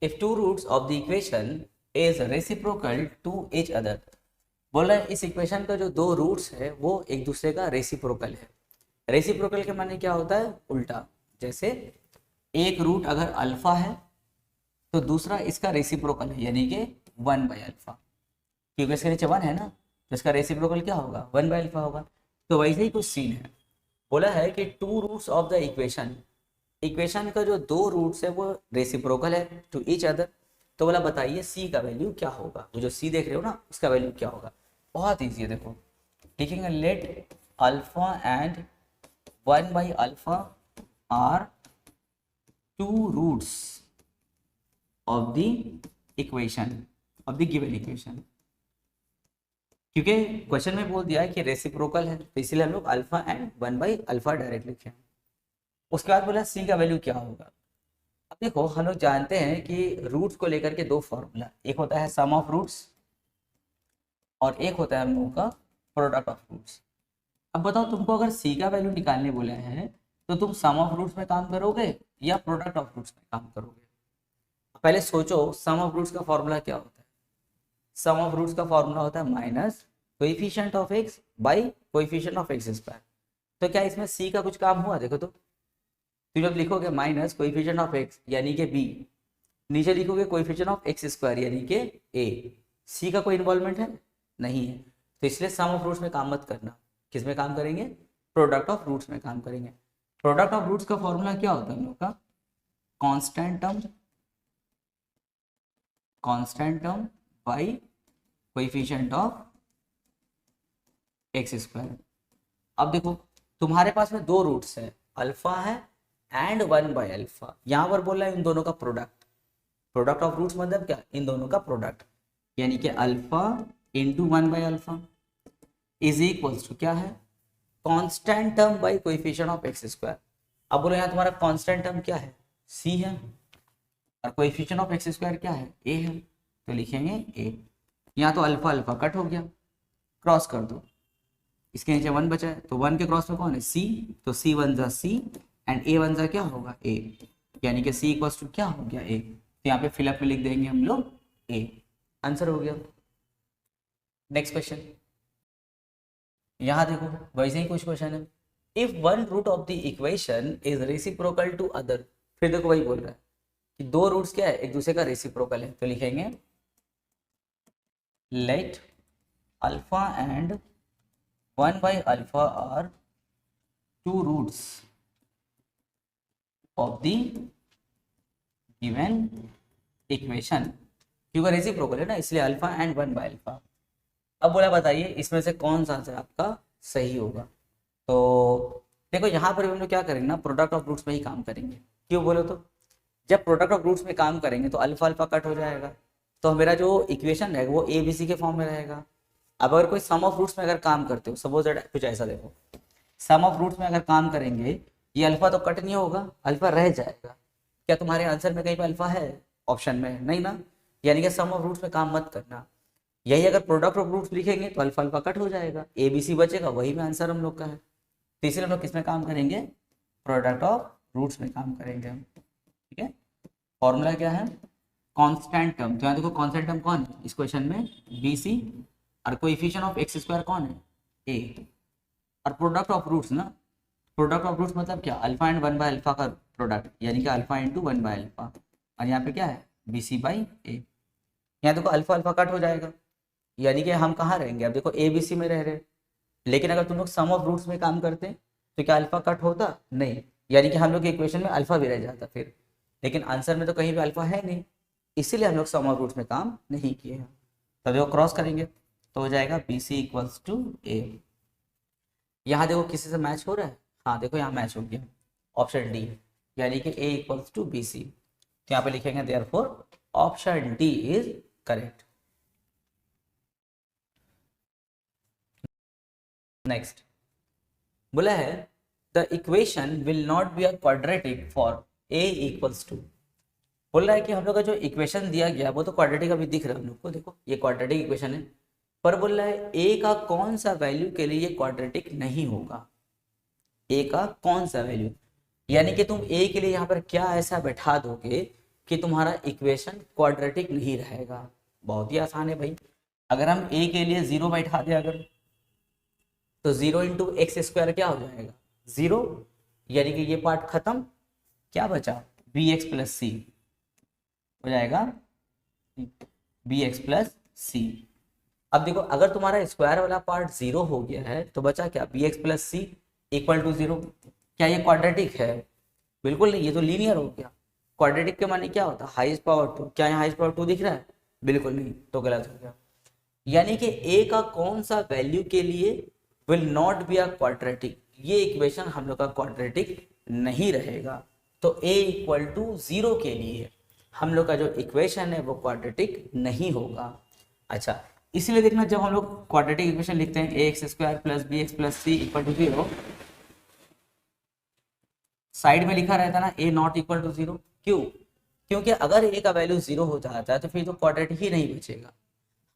if two roots of the equation is reciprocal to each other. बोल रहे हैं इस इक्वेशन का जो 2 रूट्स है वो एक दूसरे का रेसिप्रोकल है। रेसिप्रोकल के माने क्या होता है, उल्टा, जैसे एक रूट अगर अल्फा है तो दूसरा इसका रेसिप्रोकल है, यानी कि 1/अल्फा, क्योंकि इसके नीचे 1 है ना, तो इसका रेसिप्रोकल क्या होगा 1/अल्फा होगा। तो वैसे ही कुछ सीन है, बोला है कि two roots of the equation, equation का जो 2 रूट्स है वो रेसिप्रोकल है टू ईच अदर। तो बोला बताइए सी का वैल्यू क्या होगा, वो जो सी देख रहे हो ना उसका वैल्यू क्या होगा। बहुत ईजी है, देखो लिखेंगे लेट अल्फा एंड 1/अल्फा are two roots of the equation of the given equation, क्योंकि क्वेश्चन में बोल दिया है कि रेसिप्रोकल है तो इसीलिए हम लोग अल्फा एंड 1/अल्फा डायरेक्ट लिखे। उसके बाद बोला सी का वैल्यू क्या होगा। अब देखो हम लोग जानते हैं कि रूट्स को लेकर के दो फॉर्मूला, एक होता है सम ऑफ रूट्स और एक होता है हम लोगों का प्रोडक्ट ऑफ रूट्स। अब बताओ तुमको अगर सी का वैल्यू निकालने बोले हैं तो तुम सम ऑफ रूट्स में काम करोगे या प्रोडक्ट ऑफ रूट्स में काम करोगे? पहले सोचो सम ऑफ रूट्स का फॉर्मूला क्या होता है। सम ऑफ रूट्स का फॉर्मूला होता है minus coefficient of X by coefficient of x square. तो क्या इसमें सी का कुछ काम हुआ? देखो तो जब लिखोगे माइनस कोएफिशिएंट ऑफ एक्स यानी कि बी, नीचे लिखोगे कोएफिशिएंट ऑफ एक्स स्क्वायर यानी कि ए, सी का कोई इन्वॉल्वमेंट है नहीं है। तो इसलिए सम ऑफ रूट्स में काम मत करना। किस में काम करेंगे? प्रोडक्ट ऑफ रूट्स में काम करेंगे। प्रोडक्ट ऑफ रूट्स का फॉर्मूला क्या होता है हम लोग का? Constant term by coefficient of x square. अब देखो तुम्हारे पास में दो रूट्स है, अल्फा है एंड 1/अल्फा। यहां पर बोल रहा है इन दोनों का प्रोडक्ट। प्रोडक्ट ऑफ रूट्स मतलब क्या? इन दोनों का प्रोडक्ट, यानी कि अल्फा इंटू 1/अल्फा इज इक्वल्स टू क्या है? Constant term by coefficient of x square. अब बोलो यहाँ तुम्हारा कांस्टेंट टर्म क्या है? सी है, और कोएफिशिएंट ऑफ एक्स स्क्वायर क्या है? ए है। तो लिखेंगे ए। यहाँ तो अल्फा अल्फा कट हो गया, क्रॉस कर दो, इसके नीचे 1 बचा है, तो 1 के क्रॉस में कौन है? सी। तो सी 1 जा सी एंड ए 1 जा क्या होगा? ए, यानी कि सी इक्वल्स टू क्या हो गया? ए। तो यहाँ पे फिलअप में लिख देंगे हम लोग ए। आंसर हो गया। नेक्स्ट क्वेश्चन, यहाँ देखो वैसे ही कुछ क्वेश्चन है। If one root of the equation is reciprocal to other, फिर देखो वही बोल रहा है कि दो रूट्स क्या है? एक दूसरे का रेसिप्रोकल है। तो लिखेंगे लेट अल्फा एंड 1/अल्फा are two roots of the given equation. क्योंकि रेसिप्रोकल है ना, इसलिए अल्फा एंड 1/अल्फा। अब बोला बताइए इसमें से कौन सा आंसर आपका सही होगा? तो देखो यहाँ पर हम लोग क्या करेंगे ना, प्रोडक्ट ऑफ रूट्स में ही काम करेंगे। क्यों बोलो तो? जब प्रोडक्ट ऑफ रूट्स में काम करेंगे तो अल्फा अल्फा कट हो जाएगा, तो मेरा जो इक्वेशन रहेगा वो ए बी सी के फॉर्म में रहेगा। अब अगर कोई सम ऑफ रूट्स में अगर काम करते हो, सपोज कुछ ऐसा देखो, सम ऑफ रूट्स में अगर काम करेंगे ये अल्फा तो कट नहीं होगा, अल्फा रह जाएगा। क्या तुम्हारे आंसर में कहीं पर अल्फा है ऑप्शन में? नहीं ना, यानी कि सम ऑफ रूट्स में काम मत करना। यही अगर प्रोडक्ट ऑफ रूट्स लिखेंगे तो अल्फा अल्फा कट हो जाएगा, ए बी सी बचेगा, वही में आंसर हम लोग का है। तो इसलिए हम लोग किस में काम करेंगे? प्रोडक्ट ऑफ रूट्स में काम करेंगे हम। ठीक है, फॉर्मूला क्या है? Constant term. तो यहाँ देखो कांस्टेंट टर्म कौन है इस क्वेश्चन में? बी सी, और कोएफिशिएंट ऑफ एक्स स्क्वायर कौन है? ए। और प्रोडक्ट ऑफ रूट्स ना, प्रोडक्ट ऑफ रूट्स मतलब क्या? अल्फा एंड 1/अल्फा का प्रोडक्ट, यानी कि अल्फा इंटू 1/अल्फा। और यहाँ पे क्या है? बी सी बाई ए। यहाँ देखो अल्फा अल्फा कट हो जाएगा, यानी कि हम कहाँ रहेंगे? अब देखो ए बी सी में रह रहे, लेकिन अगर तुम लोग सम ऑफ रूट्स में काम करते हैं तो क्या अल्फा कट होता? नहीं, यानी कि हम लोग के इक्वेशन में अल्फा भी रह जाता फिर, लेकिन आंसर में तो कहीं भी अल्फा है नहीं, इसीलिए हम लोग सम ऑफ रूट्स में काम नहीं किए हैं। तो देखो क्रॉस करेंगे तो हो जाएगा बी सी इक्वल्स टू ए। यहाँ देखो किसी से मैच हो रहा है? हाँ देखो यहाँ मैच हो गया, ऑप्शन डी, यानी कि A equals to B C. तो यहाँ पे लिखेंगे therefore option D is correct. Next बोला है the equation will not be a quadratic for A equals to. बोल रहा है कि हम लोग का जो इक्वेशन दिया गया वो तो क्वाड्रेटिक अभी दिख रहा है हम लोग को, देखो ये क्वाड्रेटिक इक्वेशन है, पर बोल रहा है ए का कौन सा वैल्यू के लिए ये क्वाड्रेटिक नहीं होगा? ए का कौन सा वैल्यू, यानी कि तुम ए के लिए यहाँ पर क्या ऐसा बैठा दोगे कि तुम्हारा इक्वेशन क्वाड्रेटिक नहीं रहेगा? बहुत ही आसान है भाई। अगर हम ए के लिए 0 बैठा दें अगर, तो 0 इंटू एक्स स्क्वायर क्या हो जाएगा? 0, यानी कि ये पार्ट खत्म, क्या बचा? बी एक्स प्लस सी हो जाएगा, बी एक्स प्लस सी। अब देखो अगर तुम्हारा स्क्वायर वाला पार्ट 0 हो गया है तो बचा क्या? B x plus C equal to 0। क्या ये क्वाड्रेटिक है? बिल्कुल नहीं, ये तो लीनियर हो गया। क्वाड्रेटिक के माने क्या होता है? Highest power 2। क्या यहाँ हाईएस्ट पावर 2 दिख रहा है? बिल्कुल नहीं, तो गलत हो गया। यानी कि ए का कौन सा वैल्यू के लिए will not be a quadratic, ये इक्वेशन हम लोग का क्वाड्रेटिक नहीं रहेगा। तो ए इक्वल टू 0 के लिए हम लोग का जो इक्वेशन है वो क्वाड्रेटिक नहीं होगा। अच्छा, इसलिए देखना जब हम लोग क्वाड्रेटिक इक्वेशन लिखते हैं a x square plus B x plus C equal to 0, side में लिखा रहता है ना ए नॉट इक्वल टू 0। क्यों? क्योंकि अगर ए का वैल्यू 0 हो जाता है तो फिर तो क्वाड्रेटिक ही नहीं बचेगा।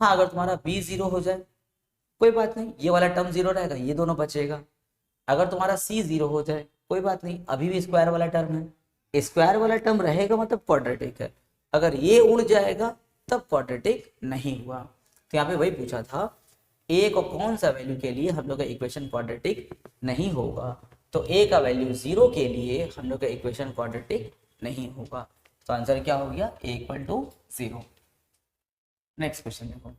हाँ, अगर तुम्हारा बी 0 हो जाए कोई बात नहीं, ये वाला टर्म 0 रहेगा, ये दोनों बचेगा। अगर तुम्हारा सी 0 हो जाए कोई बात नहीं, अभी भी स्क्वायर वाला टर्म है, स्क्वायर वाला टर्म रहेगा मतलब क्वाड्रेटिक है। अगर ये उड़ जाएगा तब क्वाड्रेटिक नहीं हुआ। तो यहाँ पे वही पूछा था, ए को कौन सा वैल्यू के लिए हम लोग का इक्वेशन क्वाड्रेटिक नहीं होगा। तो ए का वैल्यू 0 के लिए हम लोग का इक्वेशन क्वाड्रेटिक नहीं होगा। तो आंसर क्या हो गया, A equal to 0। Next question देखो,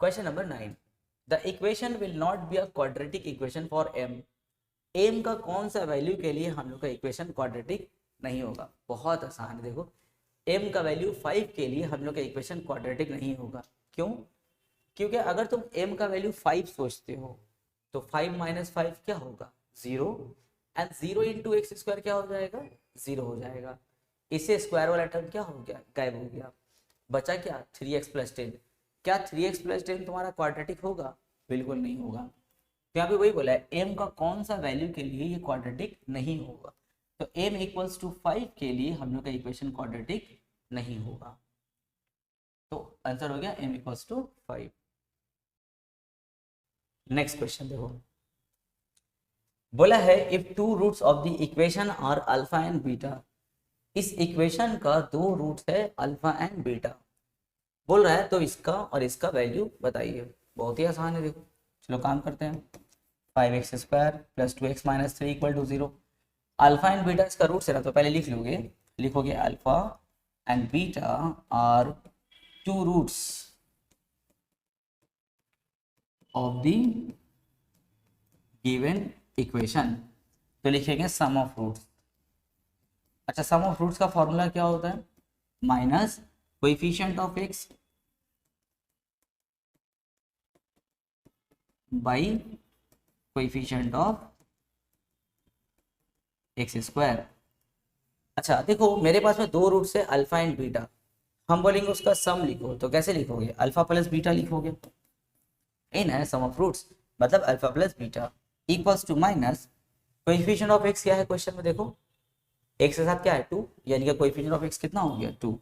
question number 9, the equation will not be a quadratic equation for M. M का कौन सा वैल्यू के लिए हम लोग का इक्वेशन क्वाड्रेटिक नहीं होगा। बहुत आसान है, देखो एम का वैल्यू 5 के लिए हम लोग का इक्वेशन क्वाड्रेटिक नहीं होगा। क्यों? क्योंकि अगर तुम m का वैल्यू 5 सोचते हो तो 5 माइनस 5 क्या होगा, 0, एंड 0 इंटू एक्स स्क्वायर क्या हो जाएगा, 0 हो जाएगा। इससे स्क्वायर वाला टर्म क्या हो गया, गायब हो गया। बचा क्या, 3x प्लस 10। क्या 3x प्लस 10 तुम्हारा क्वाड्रेटिक होगा, बिल्कुल नहीं होगा। तो यहाँ पे वही बोला है, m का कौन सा वैल्यू के लिए ये क्वाड्रेटिक नहीं होगा। तो m इक्वल्स टू 5 के लिए हम लोग का इक्वेशन क्वाड्रेटिक नहीं होगा। तो आंसर हो गया m equals to 5। Next question देखो, बोला है if two roots of the equation are alpha and beta. इस इक्वेशन का दो रूट्स है अल्फा एंड बीटा बोल रहा है, तो इसका और इसका वैल्यू बताइए। बहुत ही आसान है, देखो चलो काम करते हैं। 5x square plus 2x minus 3 equal to 0। Alpha and beta इसका रूट्स है ना, तो पहले लिख लोगे, लिखोगे alpha and beta are two roots of the given equation. तो लिखेंगे सम ऑफ रूट्स। अच्छा, सम ऑफ रूट्स का फॉर्मूला क्या होता है, minus coefficient of X by coefficient of x square. अच्छा देखो, मेरे पास में दो रूट्स है अल्फा एंड बीटा, हम बोलेंगे उसका सम लिखो, तो कैसे लिखोगे, अल्फा प्लस बीटा लिखोगे। इन है सम ऑफ रूट्स मतलब alpha plus beta equals to minus coefficient of X क्या है क्वेश्चन में, देखो एक्स के साथ क्या है 2, यानी कि कोएफिशिएंट ऑफ एक्स कितना हो गया 2,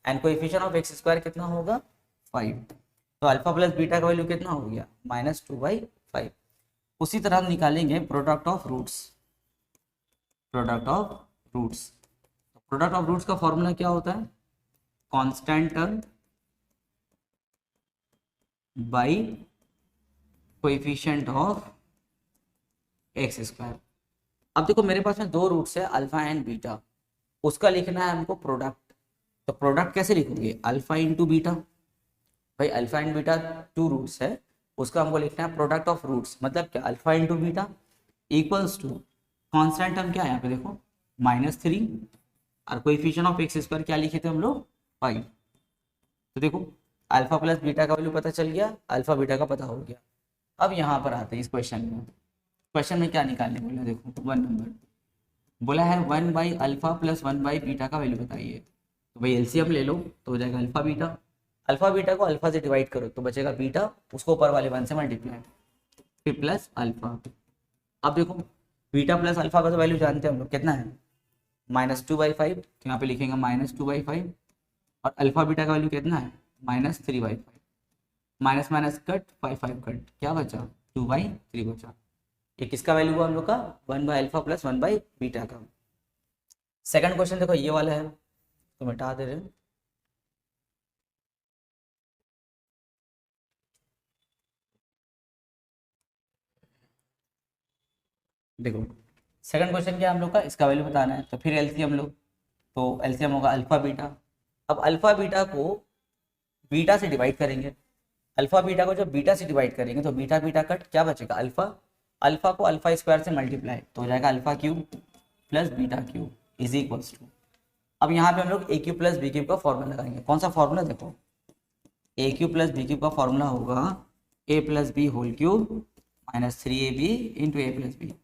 and coefficient of x square कितना होगा 5। तो अल्फा प्लस बीटा का वैल्यू कितना हो गया -2/5। उसी तरह हम निकालेंगे product of roots. Product of roots, product of roots का फॉर्मूला क्या होता है, constant term by coefficient of x square. अब देखो मेरे पास में दो रूट्स है अल्फा एंड बीटा, उसका लिखना है हमको प्रोडक्ट। तो प्रोडक्ट कैसे लिखोगे, अल्फा इंटू बीटा। भाई alpha and beta two roots है, उसका हमको लिखना है प्रोडक्ट ऑफ रूट्स, मतलब क्या, alpha into beta equals to constant term क्या है यहाँ पे देखो -3, और कोएफिशिएंट ऑफ एक्स स्क्वायर क्या लिखे थे हम लोग 5। तो देखो अल्फा प्लस बीटा का वैल्यू पता चल गया, अल्फा बीटा का पता हो गया। अब यहाँ पर आते हैं इस क्वेश्चन में, क्वेश्चन में क्या निकालने बोला, देखो 1 नंबर बोला है 1/अल्फा प्लस 1/बीटा का वैल्यू बताइए। तो भाई एलसीएम ले लो, तो हो जाएगा अल्फा बीटा। अल्फा बीटा को अल्फा से डिवाइड करो तो बचेगा बीटा, उसको ऊपर वाले 1 से मल्टीप्लाई, फिर प्लस अल्फा। अब देखो बीटा प्लस अल्फा का तो वैल्यू जानते हैं हम लोग कितना है -2/5, तो यहाँ पे लिखेंगे -2/5, और अल्फा बीटा का वैल्यू कितना है -3/5। माइनस माइनस कट 5 कट, क्या बचा 2/3 बचा। ये किसका वैल्यू हुआ हम लोग का 1/अल्फा प्लस 1/बीटा का। सेकंड क्वेश्चन देखो ये वाला है, तो मिटा दे रहे हैं। देखो सेकंड क्वेश्चन क्या है हम लोग का, इसका वैल्यू बताना है, तो फिर एलसीएम लो, तो एलसीएम होगा अल्फा बीटा। अब अल्फा बीटा को बीटा से डिवाइड करेंगे, अल्फा बीटा को जब बीटा से डिवाइड करेंगे तो बीटा बीटा कट क्या बचेगा अल्फा, अल्फा को अल्फा स्क्वायर से मल्टीप्लाई, तो हो जाएगा alpha cube plus beta cube is equals to. अब यहाँ पे हम लोग a cube plus b cube का फॉर्मूला लगाएंगे। कौन सा फॉर्मूला, देखो a cube plus b cube का फॉर्मूला होगा a plus B whole cube -3ab into a plus b.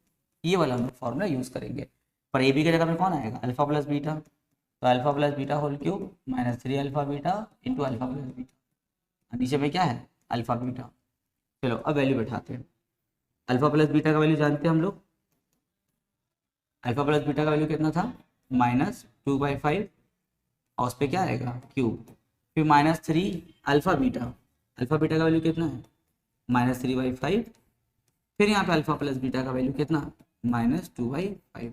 ये वाला हम लोग फॉर्मूला यूज करेंगे, पर ए बी की जगह में कौन आएगा अल्फा प्लस बीटा, तो alpha plus beta whole cube -3 alpha beta into alpha plus beta, नीचे में क्या है अल्फा बीटा। चलो अब वैल्यू बैठाते हैं, अल्फा प्लस बीटा का वैल्यू जानते हैं हम लोग, अल्फा प्लस बीटा का वैल्यू कितना था 2/5 और उस पर क्या आएगा क्यूब, फिर -3 अल्फा बीटा, अल्फा बीटा का वैल्यू कितना है -3/5, फिर यहाँ पे अल्फा प्लस बीटा का वैल्यू कितना -2/5,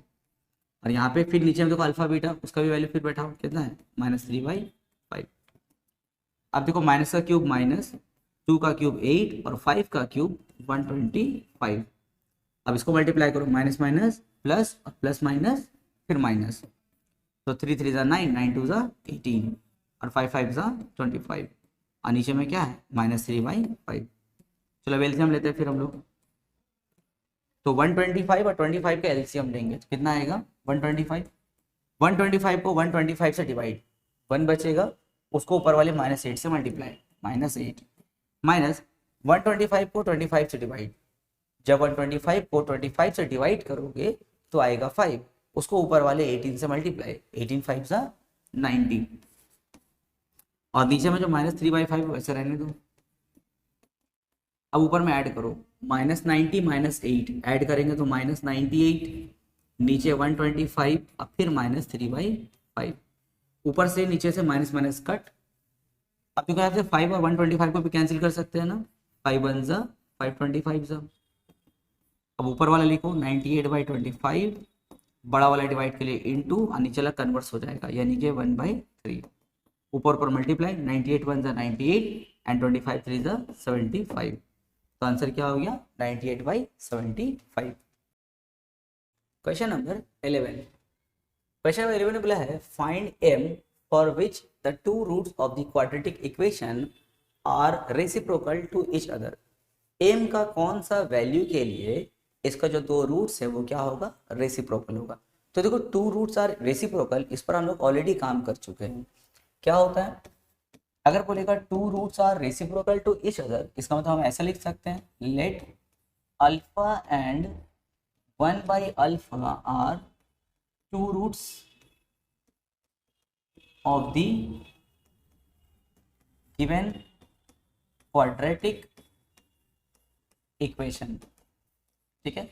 और यहाँ पे फिर नीचे में देखो अल्फा बीटा उसका भी वैल्यू फिर बैठाओ कितना है -3/5। अब देखो माइनस का क्यूब -2 का क्यूब 8 और 5 का क्यूब 125। अब इसको मल्टीप्लाई करो, माइनस माइनस प्लस और प्लस माइनस फिर माइनस, तो 3 3 9, 9 2 18 और 5 5 25, और नीचे में क्या है -3/5। चलो एलसीएम लेते हैं फिर हम लोग, तो 125 और 25 का एलसीएम लेंगे तो कितना आएगा 125, 125 को 125 से डिवाइड, 1 बचेगा उसको ऊपर वाले -8 से मल्टीप्लाई, -8 माइनस 125 को 25 से डिवाइड, जब 125 को 25 से डिवाइड करोगे तो आएगा 5, उसको ऊपर वाले 18 से मल्टीप्लाई, 18 5 90, और नीचे में जो -3/5 वैसे रहने दो। अब ऊपर में ऐड करो, -90 -8 ऐड करेंगे तो -98, नीचे 125 अब फिर -3/5, ऊपर से नीचे से माइनस माइनस कट। अब देखो यहाँ से 5 और 125 को भी कैंसिल कर सकते हैं ना, 5 1 525। अब ऊपर वाला लिखो 98/25, बड़ा वाला डिवाइड के लिए इनटू और नीचे वाला कन्वर्स हो जाएगा यानी कि 1/3, ऊपर ऊपर मल्टीप्लाई, 98 1 98 एंड 25 3 75, तो आंसर क्या हो गया 98/75। क्वेश्चन नंबर 11, क्वेश्चन नंबर 11 ने बोला है find m for which the two roots of the quadratic equation are reciprocal to each other. m का कौन सा वैल्यू के लिए इसका जो दो रूट्स है वो क्या होगा रेसिप्रोकल होगा। तो देखो टू रूट्स आर रेसिप्रोकल, इस पर हम लोग ऑलरेडी काम कर चुके हैं। क्या होता है अगर बोलेगा two roots are reciprocal to each other, इसका मतलब हम ऐसा लिख सकते हैं लेट अल्फा एंड 1/अल्फा are two roots of the given quadratic equation। ठीक है,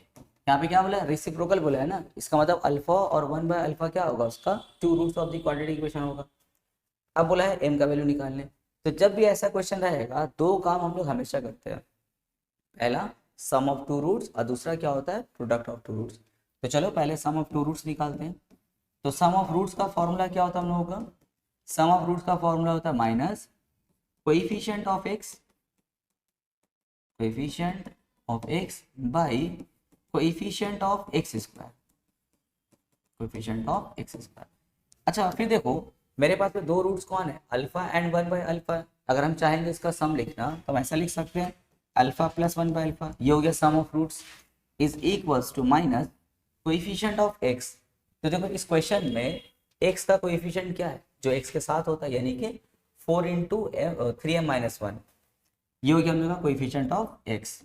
यहाँ पे क्या बोला है रेसिप्रोकल बोला है ना, इसका मतलब अल्फा और 1/अल्फा क्या होगा उसका two roots of the quadratic equation होगा। अब बोला है m का वैल्यू निकालने, तो जब भी ऐसा क्वेश्चन रहेगा दो काम हम लोग हमेशा करते हैं, पहला सम ऑफ टू रूट्स और दूसरा क्या होता है प्रोडक्ट ऑफ टू रूट्स। तो चलो पहले सम ऑफ टू रूट्स निकालते हैं। तो सम ऑफ रूट्स का फॉर्मूला क्या होता है हम लोगों का, सम ऑफ रूट्स का फॉर्मूला होता है minus coefficient of x, coefficient of x by coefficient of x square, coefficient of x square. अच्छा फिर देखो मेरे पास में दो रूट्स कौन है अल्फा एंड 1/अल्फा, अगर हम चाहेंगे इसका सम लिखना तो हम ऐसा लिख सकते हैं अल्फा प्लस 1/अल्फा, ये हो गया sum of roots is equals to minus coefficient of x। तो देखो इस क्वेश्चन में x का कोएफिशिएंट क्या है जो x के साथ होता है यानी कि 4 × 3m-1, ये हो गया हम लोग का कोएफिशिएंट ऑफ x,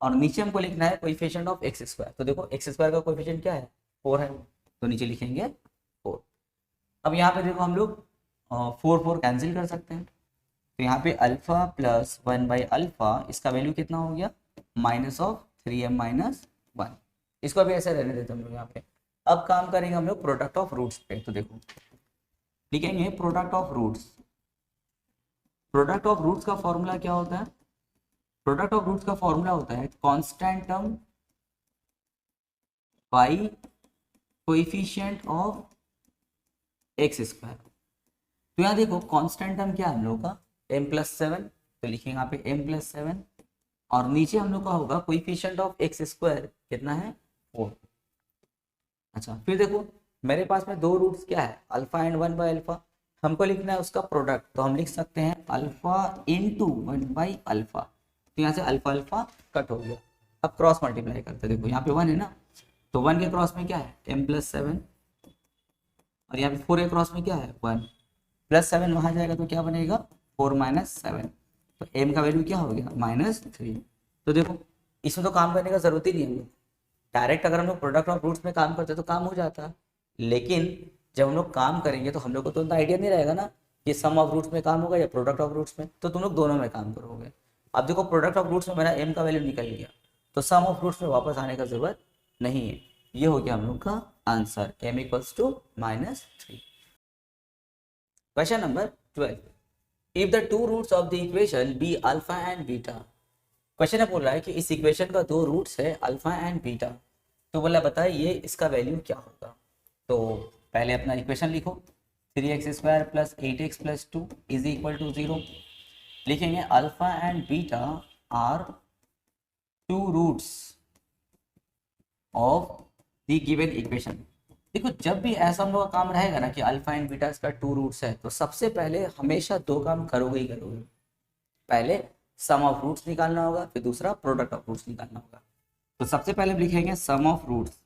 और नीचे हमको लिखना है कोएफिशिएंट ऑफ x स्क्वायर। तो देखो x स्क्वायर का कोएफिशिएंट क्या है 4 है, तो नीचे लिखेंगे 4। अब यहाँ पे देखो हम लोग 4 4 कैंसिल कर सकते हैं, तो यहाँ पे अल्फा प्लस 1/अल्फा इसका वैल्यू कितना हो गया -3m-1, इसको भी ऐसे रहने देते हम लोग यहाँ पे। अब काम करेंगे हम लोग प्रोडक्ट ऑफ रूट्स पे, तो देखो लिखेंगे product of roots. Product of roots का फॉर्मूला क्या होता है, प्रोडक्ट ऑफ रूट्स का फॉर्मूला होता है constant term by coefficient of x square. तो यहाँ देखो कांस्टेंट टर्म क्या है हम लोग का m+7, तो लिखेंगे यहाँ पे m+7, और नीचे हम लोग का होगा कोएफिशिएंट ऑफ x स्क्वायर कितना है 4। अच्छा फिर देखो मेरे पास में दो रूट्स क्या है अल्फा एंड 1/अल्फा, हमको लिखना है उसका प्रोडक्ट, तो हम लिख सकते हैं अल्फा इंटू 1/अल्फा, तो यहाँ से अल्फा अल्फा कट हो गया। अब क्रॉस मल्टीप्लाई करते देखो यहाँ पे 1 है ना, तो 1 के क्रॉस में क्या है m+7, और यहाँ पे 4 के क्रॉस में क्या है 1 +7, वहां जाएगा तो क्या बनेगा 4 - 7, तो m का वैल्यू क्या हो गया -3। तो देखो इसमें तो काम करने का जरूरत ही नहीं है, हम लोग डायरेक्ट अगर हम लोग प्रोडक्ट ऑफ रूट्स में काम करते तो काम हो जाता, लेकिन जब हम लोग काम करेंगे तो हम लोग को तो आइडिया नहीं रहेगा ना कि सम ऑफ रूट्स में काम होगा या प्रोडक्ट ऑफ रूट्स में, तो तुम लोग दोनों में काम करोगे। अब देखो प्रोडक्ट ऑफ रूट्स में मेरा m का वैल्यू निकल गया, तो सम ऑफ रूट्स में वापस आने का जरूरत नहीं है। ये हो गया हम लोग का answer m equals to -3। Question number 12, if the two roots of the equation be alpha and beta. Question बोल रहा है कि इस इक्वेशन का दो रूट्स है अल्फा एंड बीटा, तो बोला बताइए इसका वैल्यू क्या होगा। तो पहले अपना इक्वेशन लिखो, 3x² plus 8x plus 2 is equal to 0। लिखेंगे alpha and beta are two roots of the given equation. देखो जब भी ऐसा हम लोग का काम रहेगा ना कि अल्फा एंड बीटा इसका टू रूट्स है, तो सबसे पहले हमेशा दो काम करोगे ही करोगे। पहले सम ऑफ रूट्स निकालना होगा, फिर दूसरा प्रोडक्ट ऑफ रूट्स निकालना होगा। तो सबसे पहले लिखेंगे सम ऑफ रूट्स।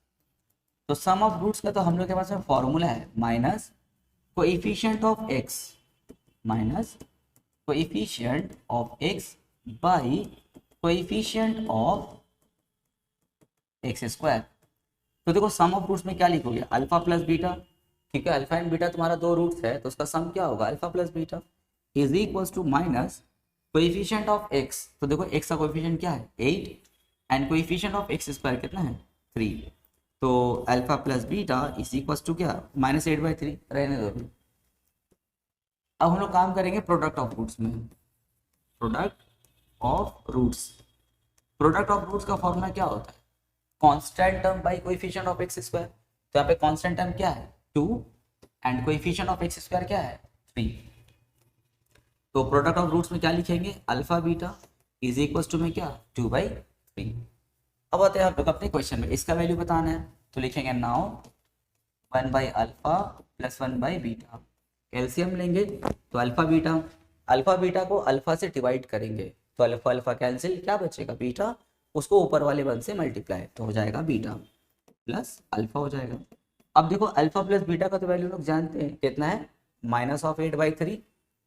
तो सम ऑफ रूट्स का तो हम लोग के पास में फॉर्मूला है minus coefficient of x minus coefficient of x by coefficient of x²। तो देखो सम ऑफ रूट्स में क्या लिखोगे, अल्फा प्लस बीटा, ठीक है। अल्फा एंड बीटा तुम्हारा दो रूट्स है, तो उसका सम क्या होगा, alpha plus beta is equals to minus coefficient of x। तो देखो x का कोएफिशिएंट क्या है 8 एंड कोएफिशिएंट ऑफ x² कितना है 3। तो alpha plus beta is equals to क्या -8/3 रहने दो। अब हम लोग काम करेंगे प्रोडक्ट ऑफ रूट्स में। Product of roots, product of roots का फॉर्मूला क्या होता है, constant term by coefficient of x²। तो यहाँ पे कांस्टेंट टर्म क्या है 2 एंड कोएफिशिएंट ऑफ x² क्या है 3। तो प्रोडक्ट ऑफ रूट्स में क्या लिखेंगे, alpha beta is equals to में क्या 2/3। अब आते हैं हम लोग अपने क्वेश्चन में, इसका वैल्यू बताना है। तो लिखेंगे नाउ 1/अल्फा प्लस 1/बीटा, एलसीएम लेंगे तो अल्फा बीटा को अल्फा से डिवाइड करेंगे, तो अल्फा अल्फा कैंसिल, क्या बचेगा बीटा, उसको ऊपर वाले वन से मल्टीप्लाई, तो हो जाएगा बीटा प्लस अल्फा हो जाएगा। अब देखो अल्फा प्लस बीटा का तो वैल्यू लोग जानते हैं कितना है -8/3,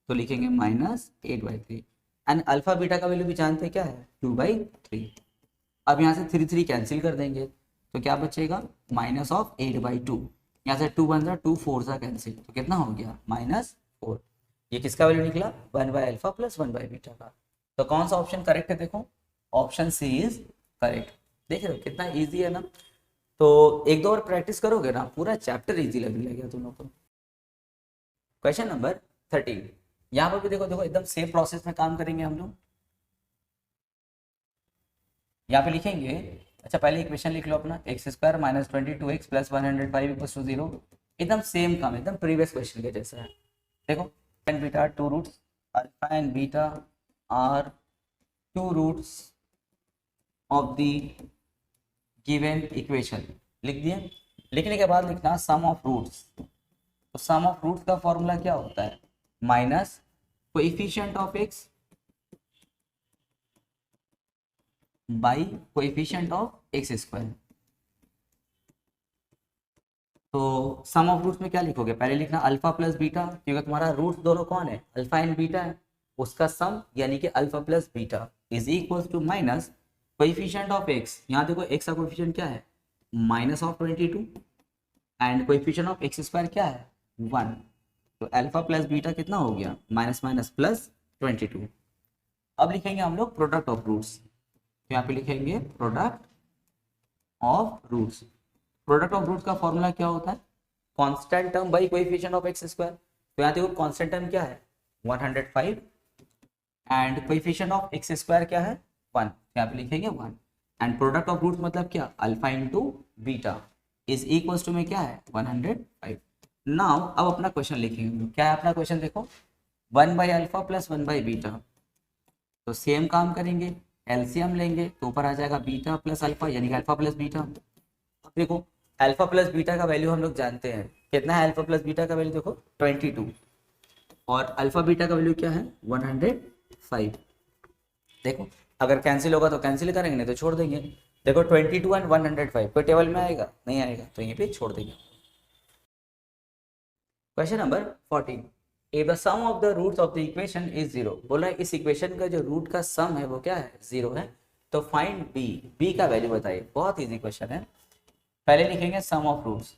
तो लिखेंगे -8/3 एंड अल्फा बीटा का वैल्यू भी जानते हैं क्या है 2/3। अब यहाँ से 3 कैंसिल कर देंगे, तो क्या बचेगा -8/2, यहाँ से 2 बन रहा 2 4 सा कैंसिल, तो कितना हो गया -4। ये किसका वैल्यू निकला 1/अल्फा प्लस 1/बीटा का। तो कौन सा ऑप्शन करेक्ट है, देखो ऑप्शन सी इज करेक्ट। देख रहे हो कितना इजी है ना। तो एक दो और प्रैक्टिस करोगे ना पूरा चैप्टर इजी लगने लगेगा तुम लोग को। क्वेश्चन नंबर 13, यहाँ पर भी देखो एकदम सेम प्रोसेस में काम करेंगे हम लोग। यहाँ पे लिखेंगे, अच्छा पहले इक्वेशन लिख लो अपना, x² - 22x प्लस 105 = 0। एकदम सेम काम, एकदम प्रीवियस क्वेश्चन के जैसा है। देखो and beta two roots, alpha and beta are two roots of the given equation. लिख दिया, लिखने के बाद लिखना सम ऑफ रूट्स। तो सम ऑफ रूट्स का फॉर्मूला क्या होता है, minus coefficient of x by coefficient of x²। तो सम ऑफ रूट्स में क्या लिखोगे, पहले लिखना अल्फा प्लस बीटा, क्योंकि तुम्हारा रूट्स दोनों कौन है अल्फा एंड बीटा है, उसका सम यानी कि alpha plus beta is equals to minus coefficient of x। यहाँ देखो x का कोएफिशिएंट क्या है -22 एंड कोएफिशिएंट ऑफ x² क्या है 1। तो अल्फा प्लस बीटा कितना हो गया माइनस माइनस प्लस 22। अब लिखेंगे हम लोग प्रोडक्ट ऑफ रूट्स। तो यहाँ पे लिखेंगे product of roots. Product of roots का फॉर्मूला क्या होता है, constant term by coefficient of x²। तो यहाँ देखो कांस्टेंट टर्म क्या है 105 एंड कोएफिशिएंट ऑफ x² क्या है 1। यहाँ पे लिखेंगे 1 एंड प्रोडक्ट ऑफ रूट्स मतलब क्या alpha into beta is equals to में क्या है 105। नाउ अब अपना क्वेश्चन लिखेंगे, क्या है अपना क्वेश्चन, देखो 1/अल्फा प्लस 1/बीटा। तो सेम काम करेंगे, एलसीएम लेंगे तो ऊपर आ जाएगा बीटा प्लस अल्फा यानी कि अल्फा प्लस बीटा। अब देखो अल्फा प्लस बीटा का वैल्यू हम लोग जानते हैं कितना है, अल्फा प्लस बीटा का वैल्यू देखो 22 और अल्फा बीटा का वैल्यू क्या है 105। देखो अगर कैंसिल होगा तो कैंसिल करेंगे, नहीं तो छोड़ देंगे। देखो 22 एंड 105 कोई टेबल में आएगा नहीं आएगा, तो यहीं पे छोड़ देंगे। Question number 14, if the sum of the roots of the equation is 0। बोला इस इक्वेशन का जो रूट का सम है वो क्या है 0 है। तो फाइंड बी का वैल्यू बताइए। बहुत इजी क्वेश्चन है। पहले लिखेंगे सम ऑफ रूट्स।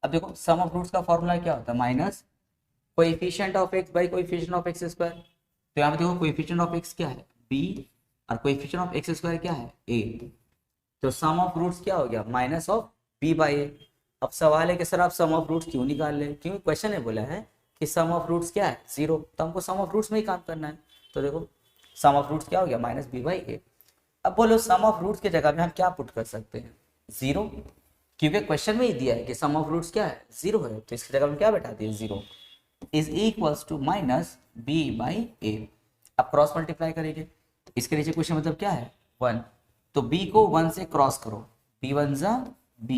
अब देखो सम ऑफ रूट्स का फॉर्मूला क्या होता है minus coefficient of x by coefficient of x²। तो यहाँ पे देखो कोएफिशिएंट ऑफ x क्या है b और कोएफिशिएंट ऑफ x² क्या है a। तो सम ऑफ रूट्स क्या हो गया minus of b by a. अब सवाल है कि सर आप सम ऑफ रूट्स क्यों निकाल रहे हैं, क्योंकि क्वेश्चन में बोला है कि सम ऑफ रूट्स क्या है 0, तो हमको सम ऑफ रूट्स में ही काम करना है। तो देखो सम ऑफ रूट्स क्या हो गया माइनस बी बाई ए। अब बोलो सम ऑफ रूट्स की जगह में हम क्या पुट कर सकते हैं 0, क्योंकि क्वेश्चन में ही दिया है कि सम ऑफ रूट्स क्या है 0 है, तो इसकी जगह में क्या बैठा दिए 0 is equals to minus b by a. अब क्रॉस मल्टीप्लाई करेंगे, इसके नीचे क्वेश्चन मतलब क्या है 1, तो b को 1 से क्रॉस करो, b 1 जा b,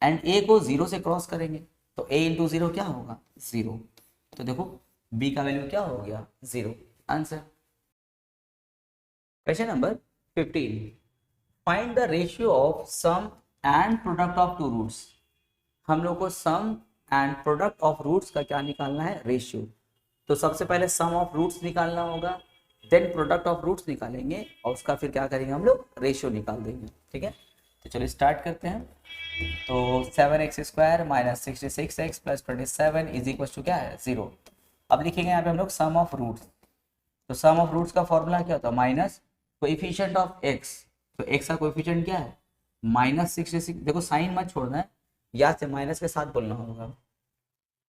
एंड a को 0 से क्रॉस करेंगे तो a इंटू 0 क्या होगा 0, तो देखो b का वैल्यू क्या हो गया 0। Answer. Question number 15, find the ratio of sum and product of two roots. हम लोग को sum and product of roots का क्या निकालना है रेशियो। तो सबसे पहले सम ऑफ रूट्स निकालना होगा, देन प्रोडक्ट ऑफ रूट्स निकालेंगे और उसका फिर क्या करेंगे हम लोग रेशियो निकाल देंगे। ठीक है, तो चलो स्टार्ट करते हैं। तो 7x square minus 66x plus 27 is equal to क्या है 0। अब लिखेंगे यहाँ पे हम लोग सम ऑफ रूट्स। तो सम ऑफ रूट्स का फॉर्मूला क्या होता है माइनस कोएफिशिएंट ऑफ x, तो x का कोएफिशिएंट क्या है माइनस 66। देखो साइन मत छोड़ना है, याद से माइनस के साथ बोलना होगा।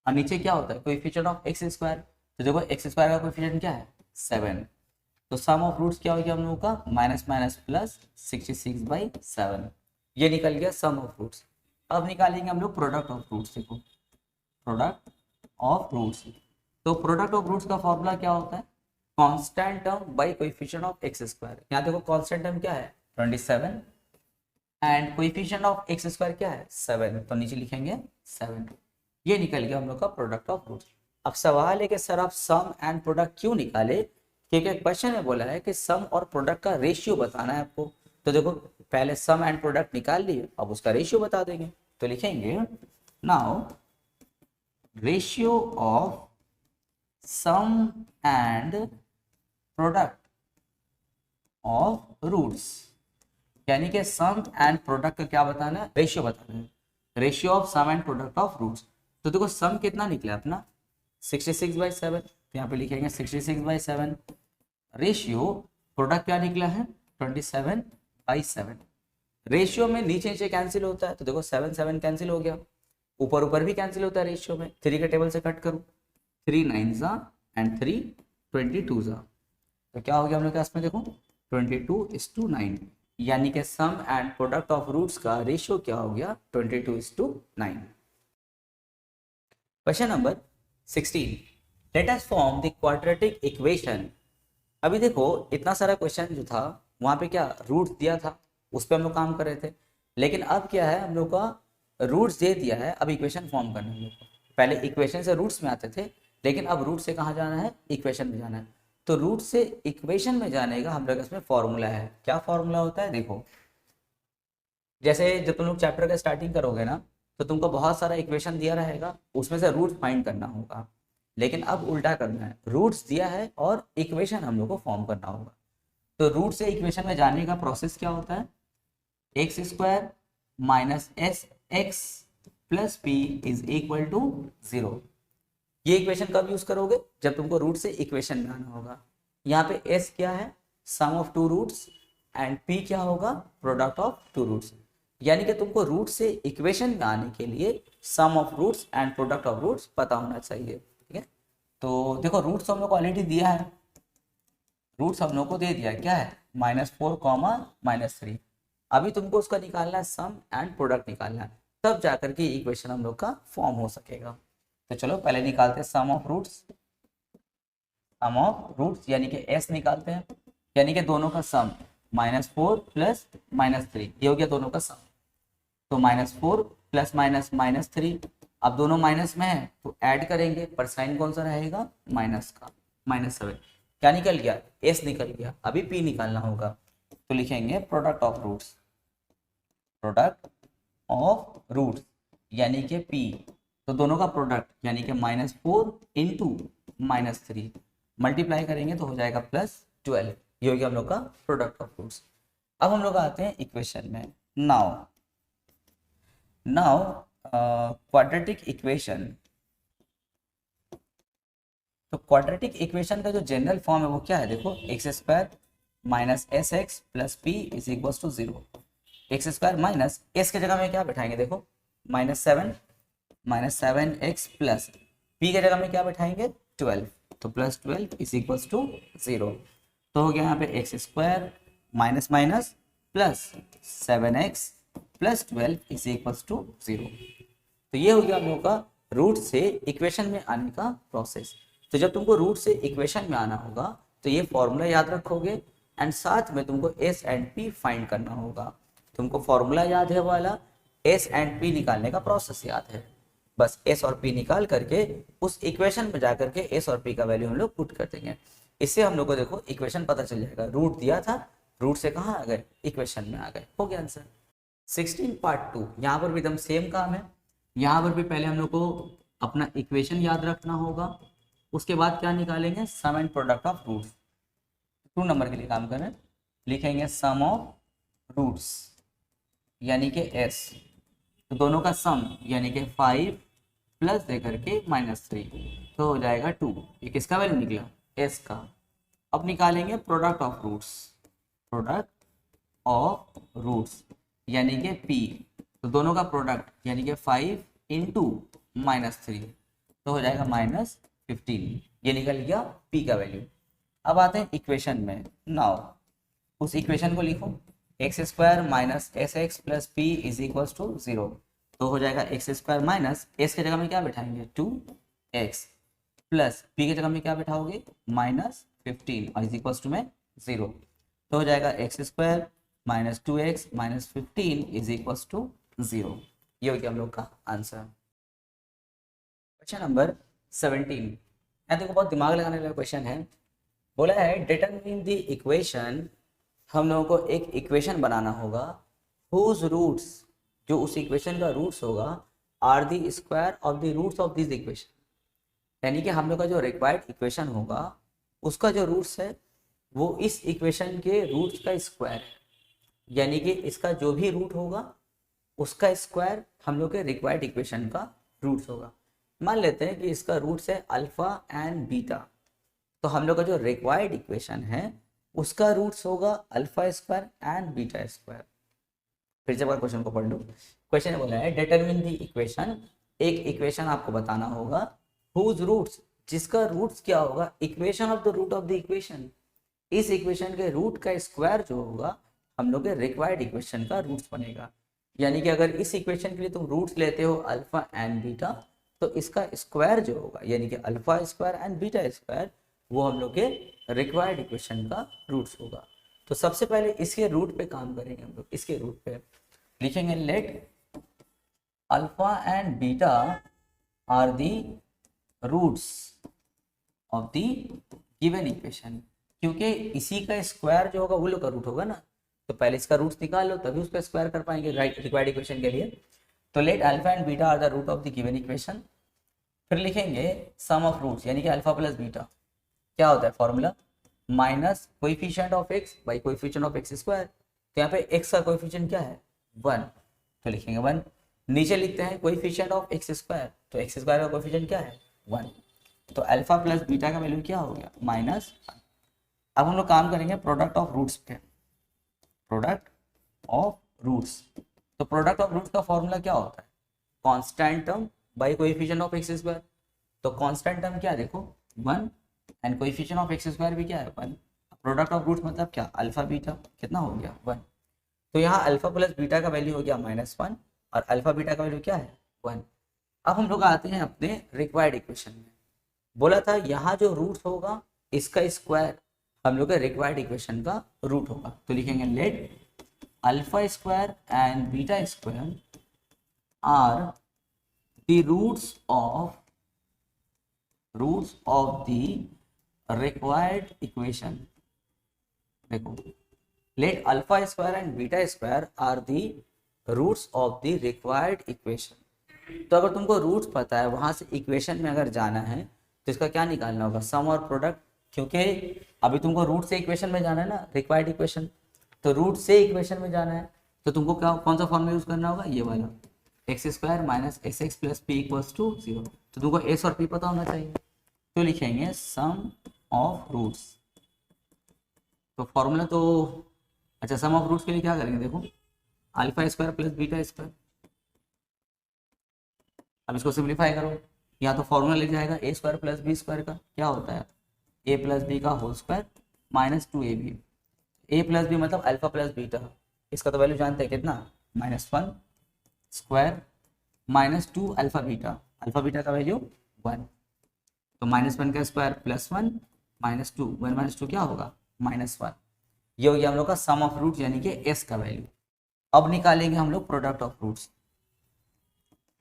और नीचे क्या होता है कोएफिशिएंट ऑफ x स्क्वायर, तो देखो x स्क्वायर का कोएफिशिएंट क्या है 7। तो सम ऑफ रूट्स क्या हो गया हम लोगों का माइनस माइनस प्लस 66/7, ये निकल गया सम ऑफ रूट्स। अब निकालेंगे हम लोग प्रोडक्ट ऑफ रूट्स। देखो प्रोडक्ट ऑफ रूट्स, तो प्रोडक्ट ऑफ रूट्स का फॉर्मूला क्या होता है constant term by coefficient of x square. यहाँ देखो कांस्टेंट टर्म क्या है 27 and coefficient of x square क्या है 7, तो नीचे लिखेंगे 7। ये निकल गया हम लोग का प्रोडक्ट ऑफ रूट्स। अब सवाल है कि सर आप सम एंड प्रोडक्ट क्यों निकाले, क्योंकि क्वेश्चन में बोला है कि सम और प्रोडक्ट का रेशियो बताना है आपको। तो देखो पहले सम एंड प्रोडक्ट निकाल लिए, अब उसका रेशियो बता देंगे। तो लिखेंगे now ratio of sum and product of roots, यानी कि सम एंड प्रोडक्ट का क्या बताना है रेशियो बताना है, ratio of sum and product of roots. तो देखो सम कितना निकला अपना 66/7, तो यहाँ पे लिखेंगे 66/7। रेशियो प्रोडक्ट क्या निकला है 27/7। रेशियो में नीचे नीचे कैंसिल होता है, तो देखो 7 7 कैंसिल हो गया, ऊपर ऊपर भी कैंसिल होता है रेशियो में। 3 के टेबल से कट करो, 3 9 जा एंड 3 22 जा, तो क्या हो गया हम लोग के पास में देखो 22:9, यानी कि सम एंड प्रोडक्ट ऑफ रूट्स का रेशियो क्या हो गया 22:9। Question number 16, let us form the quadratic equation. अभी देखो इतना सारा क्वेश्चन जो था वहां पे क्या रूट्स दिया था, उस पर हम लोग काम कर रहे थे, लेकिन अब क्या है हम लोग का रूट्स दे दिया है, अब इक्वेशन फॉर्म करना है हम लोग को। पहले इक्वेशन से रूट्स में आते थे, लेकिन अब रूट से कहाँ जाना है इक्वेशन में जाना है। तो रूट से इक्वेशन में जाने का हम लोग इसमें फॉर्मूला है। क्या फॉर्मूला होता है देखो, जैसे जब तुम लोग चैप्टर का स्टार्टिंग करोगे ना, तो तुमको बहुत सारा इक्वेशन दिया रहेगा, उसमें से रूट फाइंड करना होगा। लेकिन अब उल्टा करना है, रूट्स दिया है और इक्वेशन हम लोग को फॉर्म करना होगा। तो रूट से इक्वेशन में जाने का प्रोसेस क्या होता है x square minus s x plus p is equal to 0। ये इक्वेशन कब यूज करोगे जब तुमको रूट से इक्वेशन में आना होगा। यहाँ पे एस क्या है sum of two roots and P क्या होगा प्रोडक्ट ऑफ टू रूट्स, यानी कि तुमको रूट से इक्वेशन में आने के लिए sum of roots and product of roots पता होना चाहिए। ठीक है, तो देखो रूट्स हम लोग को ऑलरेडी दिया है, रूट्स हम लोग को दे दिया क्या है -4, -3। अभी तुमको उसका निकालना है सम एंड प्रोडक्ट निकालना है, तब जाकर के इक्वेशन हम लोग का फॉर्म हो सकेगा। तो चलो पहले निकालते हैं sum of roots. Sum of roots यानी कि एस निकालते हैं, यानी कि दोनों का सम -4 प्लस -3, ये हो गया दोनों का सम। तो -4 प्लस -3, अब दोनों माइनस में है तो ऐड करेंगे, पर साइन कौन सा रहेगा माइनस का, -7। क्या निकल गया एस निकल गया, अभी पी निकालना होगा। तो लिखेंगे product of roots, product of roots यानी कि पी, तो दोनों का प्रोडक्ट यानी कि -4 इंटू -3 मल्टीप्लाई करेंगे तो हो जाएगा +12, ये हो गया हम लोग का प्रोडक्ट ऑफ रूट्स। अब हम लोग आते हैं इक्वेशन में। नाउ क्वाड्रेटिक इक्वेशन, तो क्वाड्रेटिक इक्वेशन का जो जनरल फॉर्म है वो क्या है देखो x square minus s x plus p is equal to 0। X square minus s के जगह में क्या बैठाएंगे, देखो -7 एक्स प्लस पी के जगह में क्या बैठाएंगे 12, तो +12 इज इक्वल्स टू 0। तो हो गया यहाँ पे x square minus minus plus 7x plus 12 is equals to 0। तो ये हो गया हम लोग का रूट से इक्वेशन में आने का प्रोसेस। तो जब तुमको रूट से इक्वेशन में आना होगा तो ये फॉर्मूला याद रखोगे एंड साथ में तुमको एस एंड पी फाइंड करना होगा। तुमको फॉर्मूला याद है वाला, एस एंड पी निकालने का प्रोसेस याद है, बस एस और पी निकाल करके उस इक्वेशन में जा करके एस और पी का वैल्यू हम लोग पुट कर देंगे। इससे हम लोग को देखो इक्वेशन पता चल जाएगा, रूट दिया था, रूट से कहाँ आ गए, इक्वेशन में आ गए, हो गया आंसर। 16 पार्ट 2, यहाँ पर भी एकदम सेम काम है। यहाँ पर भी पहले हम लोग को अपना इक्वेशन याद रखना होगा, उसके बाद क्या निकालेंगे, sum and product of roots. 2 number के लिए काम करें, लिखेंगे सम ऑफ रूट्स यानी कि s, तो दोनों का सम यानी कि 5 प्लस दे करके -3, तो हो जाएगा 2। ये किसका वैल्यू निकला, s का। अब निकालेंगे product of roots, product of roots यानी कि p, तो दोनों का प्रोडक्ट यानी कि 5 इंटू -3, तो हो जाएगा -15। ये निकल गया p का वैल्यू। अब आते हैं इक्वेशन में। नाउ उस इक्वेशन को लिखो, x square minus s x plus p is equals to 0, तो हो जाएगा एक्स स्क्वायर माइनस एस के जगह में क्या बैठाएंगे 2x प्लस पी के जगह में क्या बैठाओगे -15 और इज इक्वल्स टू में 0, तो हो जाएगा x square minus 2x minus 15 is equals to 0। ये हो गया हम लोग का आंसर। क्वेश्चन नंबर 17, यहाँ देखो बहुत दिमाग लगाने वाला क्वेश्चन है। बोला है डिटरमिन द इक्वेशन, हम लोगों को एक इक्वेशन बनाना होगा हुज रूट्स, जो उस इक्वेशन का रूट्स होगा are the square of the roots of this equation, यानी कि हम लोग का जो रिक्वायर्ड इक्वेशन होगा उसका जो रूट्स है वो इस इक्वेशन के रूट्स का स्क्वायर है, यानी कि इसका जो भी रूट होगा उसका स्क्वायर हम लोग के रिक्वायर्ड इक्वेशन का रूट्स होगा। मान लेते हैं कि इसका रूट्स है अल्फा एंड बीटा, तो हम लोग का जो रिक्वायर्ड इक्वेशन है उसका रूट्स होगा alpha square and beta square. फिर से क्वेश्चन को पढ़ लो। क्वेश्चन बोला है डिटरमिन द इक्वेशन, एक इक्वेशन आपको बताना होगा हुज रूट्स, जिसका रूट्स क्या होगा, equation of the root of the equation, इस इक्वेशन के रूट का स्क्वायर जो होगा हम लोग के रिक्वायर्ड इक्वेशन का रूट्स बनेगा। यानी कि अगर इस इक्वेशन के लिए तुम रूट्स लेते हो अल्फा एंड बीटा, तो इसका स्क्वायर जो होगा यानी कि alpha square and beta square वो हम लोग के रिक्वायर्ड इक्वेशन का रूट्स होगा। तो सबसे पहले इसके रूट पे काम करेंगे हम लोग। इसके रूट पे लिखेंगे let alpha and beta are the roots of the given equation, क्योंकि इसी का स्क्वायर जो होगा वो लोग का रूट होगा ना, तो पहले इसका रूट्स निकाल लो तभी उसका स्क्वायर कर पाएंगे रिक्वायर्ड इक्वेशन के लिए। तो let alpha and beta are the root of the given equation. फिर लिखेंगे सम ऑफ रूट्स यानी कि अल्फा प्लस बीटा, क्या होता है formula, minus coefficient of X by coefficient of x square. तो यहाँ पे एक्स का कोएफिशिएंट क्या है 1, तो लिखेंगे 1। नीचे लिखते हैं कोएफिशिएंट ऑफ एक्स स्क्वायर, तो एक्स स्क्वायर का कोएफिशिएंट क्या है 1, तो अल्फा प्लस बीटा का वैल्यू क्या हो गया -1। अब हम लोग काम करेंगे प्रोडक्ट ऑफ रूट्स पे, प्रोडक्ट ऑफ रूट्स। तो प्रोडक्ट ऑफ रूट्स का फॉर्मूला क्या होता है, constant term by coefficient of x square. तो कांस्टेंट टर्म क्या है देखो 1 and coefficient of x square भी क्या है 1। प्रोडक्ट ऑफ रूट्स मतलब क्या, अल्फा बीटा, कितना हो गया 1। तो यहाँ अल्फा प्लस बीटा का वैल्यू हो गया -1 और अल्फा बीटा का वैल्यू क्या है 1। अब हम लोग आते हैं अपने रिक्वायर्ड इक्वेशन में। बोला था यहाँ जो रूट्स होगा इसका स्क्वायर हम लोग के रिक्वायर्ड इक्वेशन का रूट होगा। तो लिखेंगे let alpha square and beta square are the roots of the required equation. देखो let alpha square and beta square are the roots of the required equation. तो अगर तुमको रूट्स पता है वहां से इक्वेशन में अगर जाना है तो इसका क्या निकालना होगा, सम और प्रोडक्ट, क्योंकि अभी तुमको रूट से इक्वेशन में जाना है ना, रिक्वायर्ड इक्वेशन, तो रूट से इक्वेशन में जाना है तो तुमको क्या कौन सा फॉर्मूला यूज करना होगा, ये वाला x square minus s x plus p equals to 0। तो तुमको एस और पी पता होना चाहिए, तो लिखेंगे सम ऑफ रूट्स। तो फॉर्मूला तो अच्छा, सम ऑफ रूट्स के लिए क्या करेंगे देखो, alpha square plus beta square. अब इसको सिंप्लीफाई करो, या तो फॉर्मूला लिख जाएगा ए स्क्वायर प्लस बी स्क्वायर का क्या होता है ए प्लस बी का होल स्क्वायर माइनस 2ab। ए प्लस बी मतलब अल्फा प्लस बीटा, इसका तो वैल्यू जानते हैं कितना, -1 स्क्वायर माइनस 2 अल्फा बीटा का वैल्यू 1, तो -1 का स्क्वायर +1 -2, 1 - 2 क्या होगा -1। ये हो गया हम लोग का सम ऑफ रूट्स यानी कि एस का वैल्यू। अब निकालेंगे हम लोग product of roots,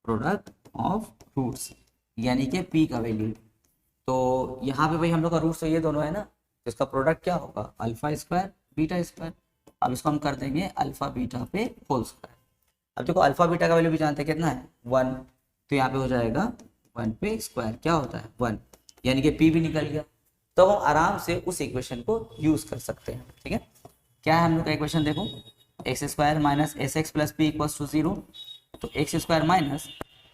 product of roots यानी कि पी का वैल्यू। तो यहाँ पे भाई हम लोग का रूट्स तो ये दोनों है ना, तो इसका प्रोडक्ट क्या होगा अल्फा स्क्वायर बीटा स्क्वायर। अब इसको हम कर देंगे अल्फा बीटा पे होल स्क्वायर। अब देखो अल्फा बीटा का वैल्यू भी जानते हैं कितना है 1, तो यहाँ पे हो जाएगा 1 पे स्क्वायर क्या होता है 1, यानी कि पी भी निकल गया। तो हम आराम से उस इक्वेशन को यूज कर सकते हैं। ठीक है, क्या है हम लोग का इक्वेशन देखो, x square minus s x plus p equals to 0। तो एक्स स्क्वायर माइनस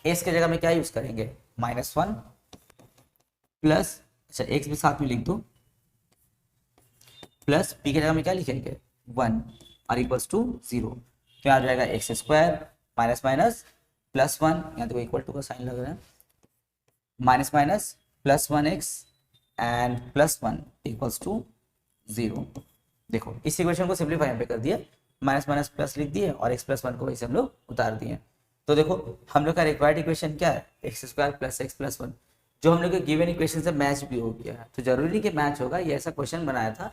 एस के जगह में क्या यूज करेंगे -1 प्लस, अच्छा एक्स भी साथ में लिख दो, प्लस पी के जगह में क्या लिखेंगे 1 और इक्वल्स टू 0। तो यहाँ आ जाएगा एक्स स्क्वायर माइनस माइनस +1, यहाँ देखो इक्वल टू का साइन लग रहा है, minus minus +1x and +1 equals to 0। देखो इस इक्वेशन को सिंप्लीफाई यहाँ पे कर दिया, माइनस माइनस प्लस लिख दिए और x + 1 को वैसे हम लोग उतार दिए। तो देखो हम लोग का रिक्वायर्ड इक्वेशन क्या है x square plus x plus 1, जो हम लोग के गिवन इक्वेशन से मैच भी हो गया है। तो जरूरी नहीं कि मैच होगा, ये ऐसा क्वेश्चन बनाया था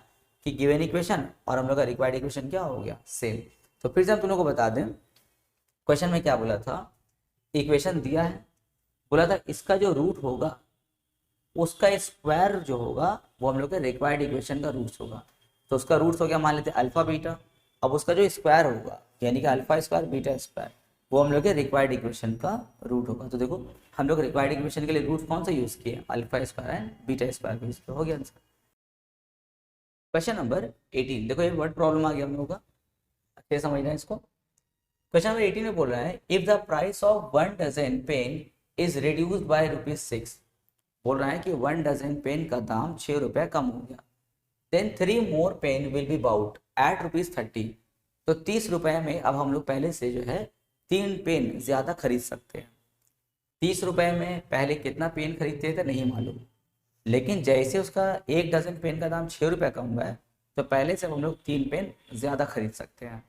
कि गिवन इक्वेशन और हम लोग का रिक्वायर्ड इक्वेशन क्या हो गया सेम। तो फिर से हम तुम लोग को बता दें क्वेश्चन में क्या बोला था, इक्वेशन दिया है, बोला था इसका जो रूट होगा उसका स्क्वायर जो होगा वो हम लोग के रिक्वायर्ड इक्वेशन का रूट्स होगा। तो उसका रूट्स हो गया मान लेते हैं अल्फा बीटा, अब उसका जो स्क्वायर होगा यानी कि अल्फा स्क्वायर बीटा स्क्वायर वो हम लोग के रिक्वायर्ड इक्वेशन का रूट होगा। तो देखो हम लोग रिक्वायर्ड इक्वेशन के लिए रूट कौन सा यूज किए alpha square and beta square का यूज किया, हो गया आंसर। क्वेश्चन नंबर 18, देखो ये वर्ड प्रॉब्लम आ गया हम लोग का, अच्छे समझना है इसको। क्वेश्चन नंबर 18 में बोल रहा है if the price of 1 dozen pen is reduced by ₹6, बोल रहा है कि 1 डजन पेन का दाम 6 रुपया कम हो गया, then 3 more pen will be bought at ₹30। तो 30 रुपए में अब हम लोग पहले से जो है 3 पेन ज्यादा खरीद सकते हैं। 30 रुपए में पहले कितना पेन खरीदते थे नहीं मालूम, लेकिन जैसे उसका 1 डजन पेन का दाम 6 रुपया कम हुआ है तो पहले से हम लोग 3 पेन ज्यादा खरीद सकते हैं।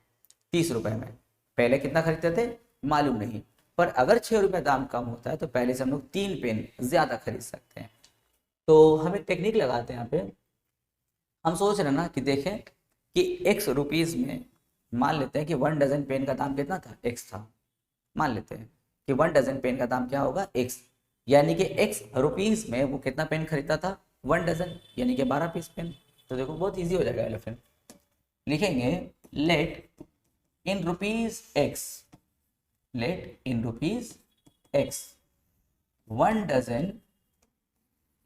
30 रुपए में पहले कितना खरीदते थे मालूम नहीं, पर अगर 6 रुपये दाम कम होता है तो पहले से हम लोग 3 पेन ज्यादा खरीद सकते हैं। तो हम एक टेक्निक लगाते हैं यहाँ पे, हम सोच रहे ना कि देखें कि x रुपीज़ में मान लेते हैं कि 1 डजन पेन का दाम कितना था x था, मान लेते हैं कि 1 डजन पेन का दाम क्या होगा x, यानी कि x रुपीज़ में वो कितना पेन खरीदता था 1 डजन यानी कि 12 पीस पेन। तो देखो बहुत इजी हो जाएगा एलिफेंट, लिखेंगे let in rupees x, let in rupees x 1 dozen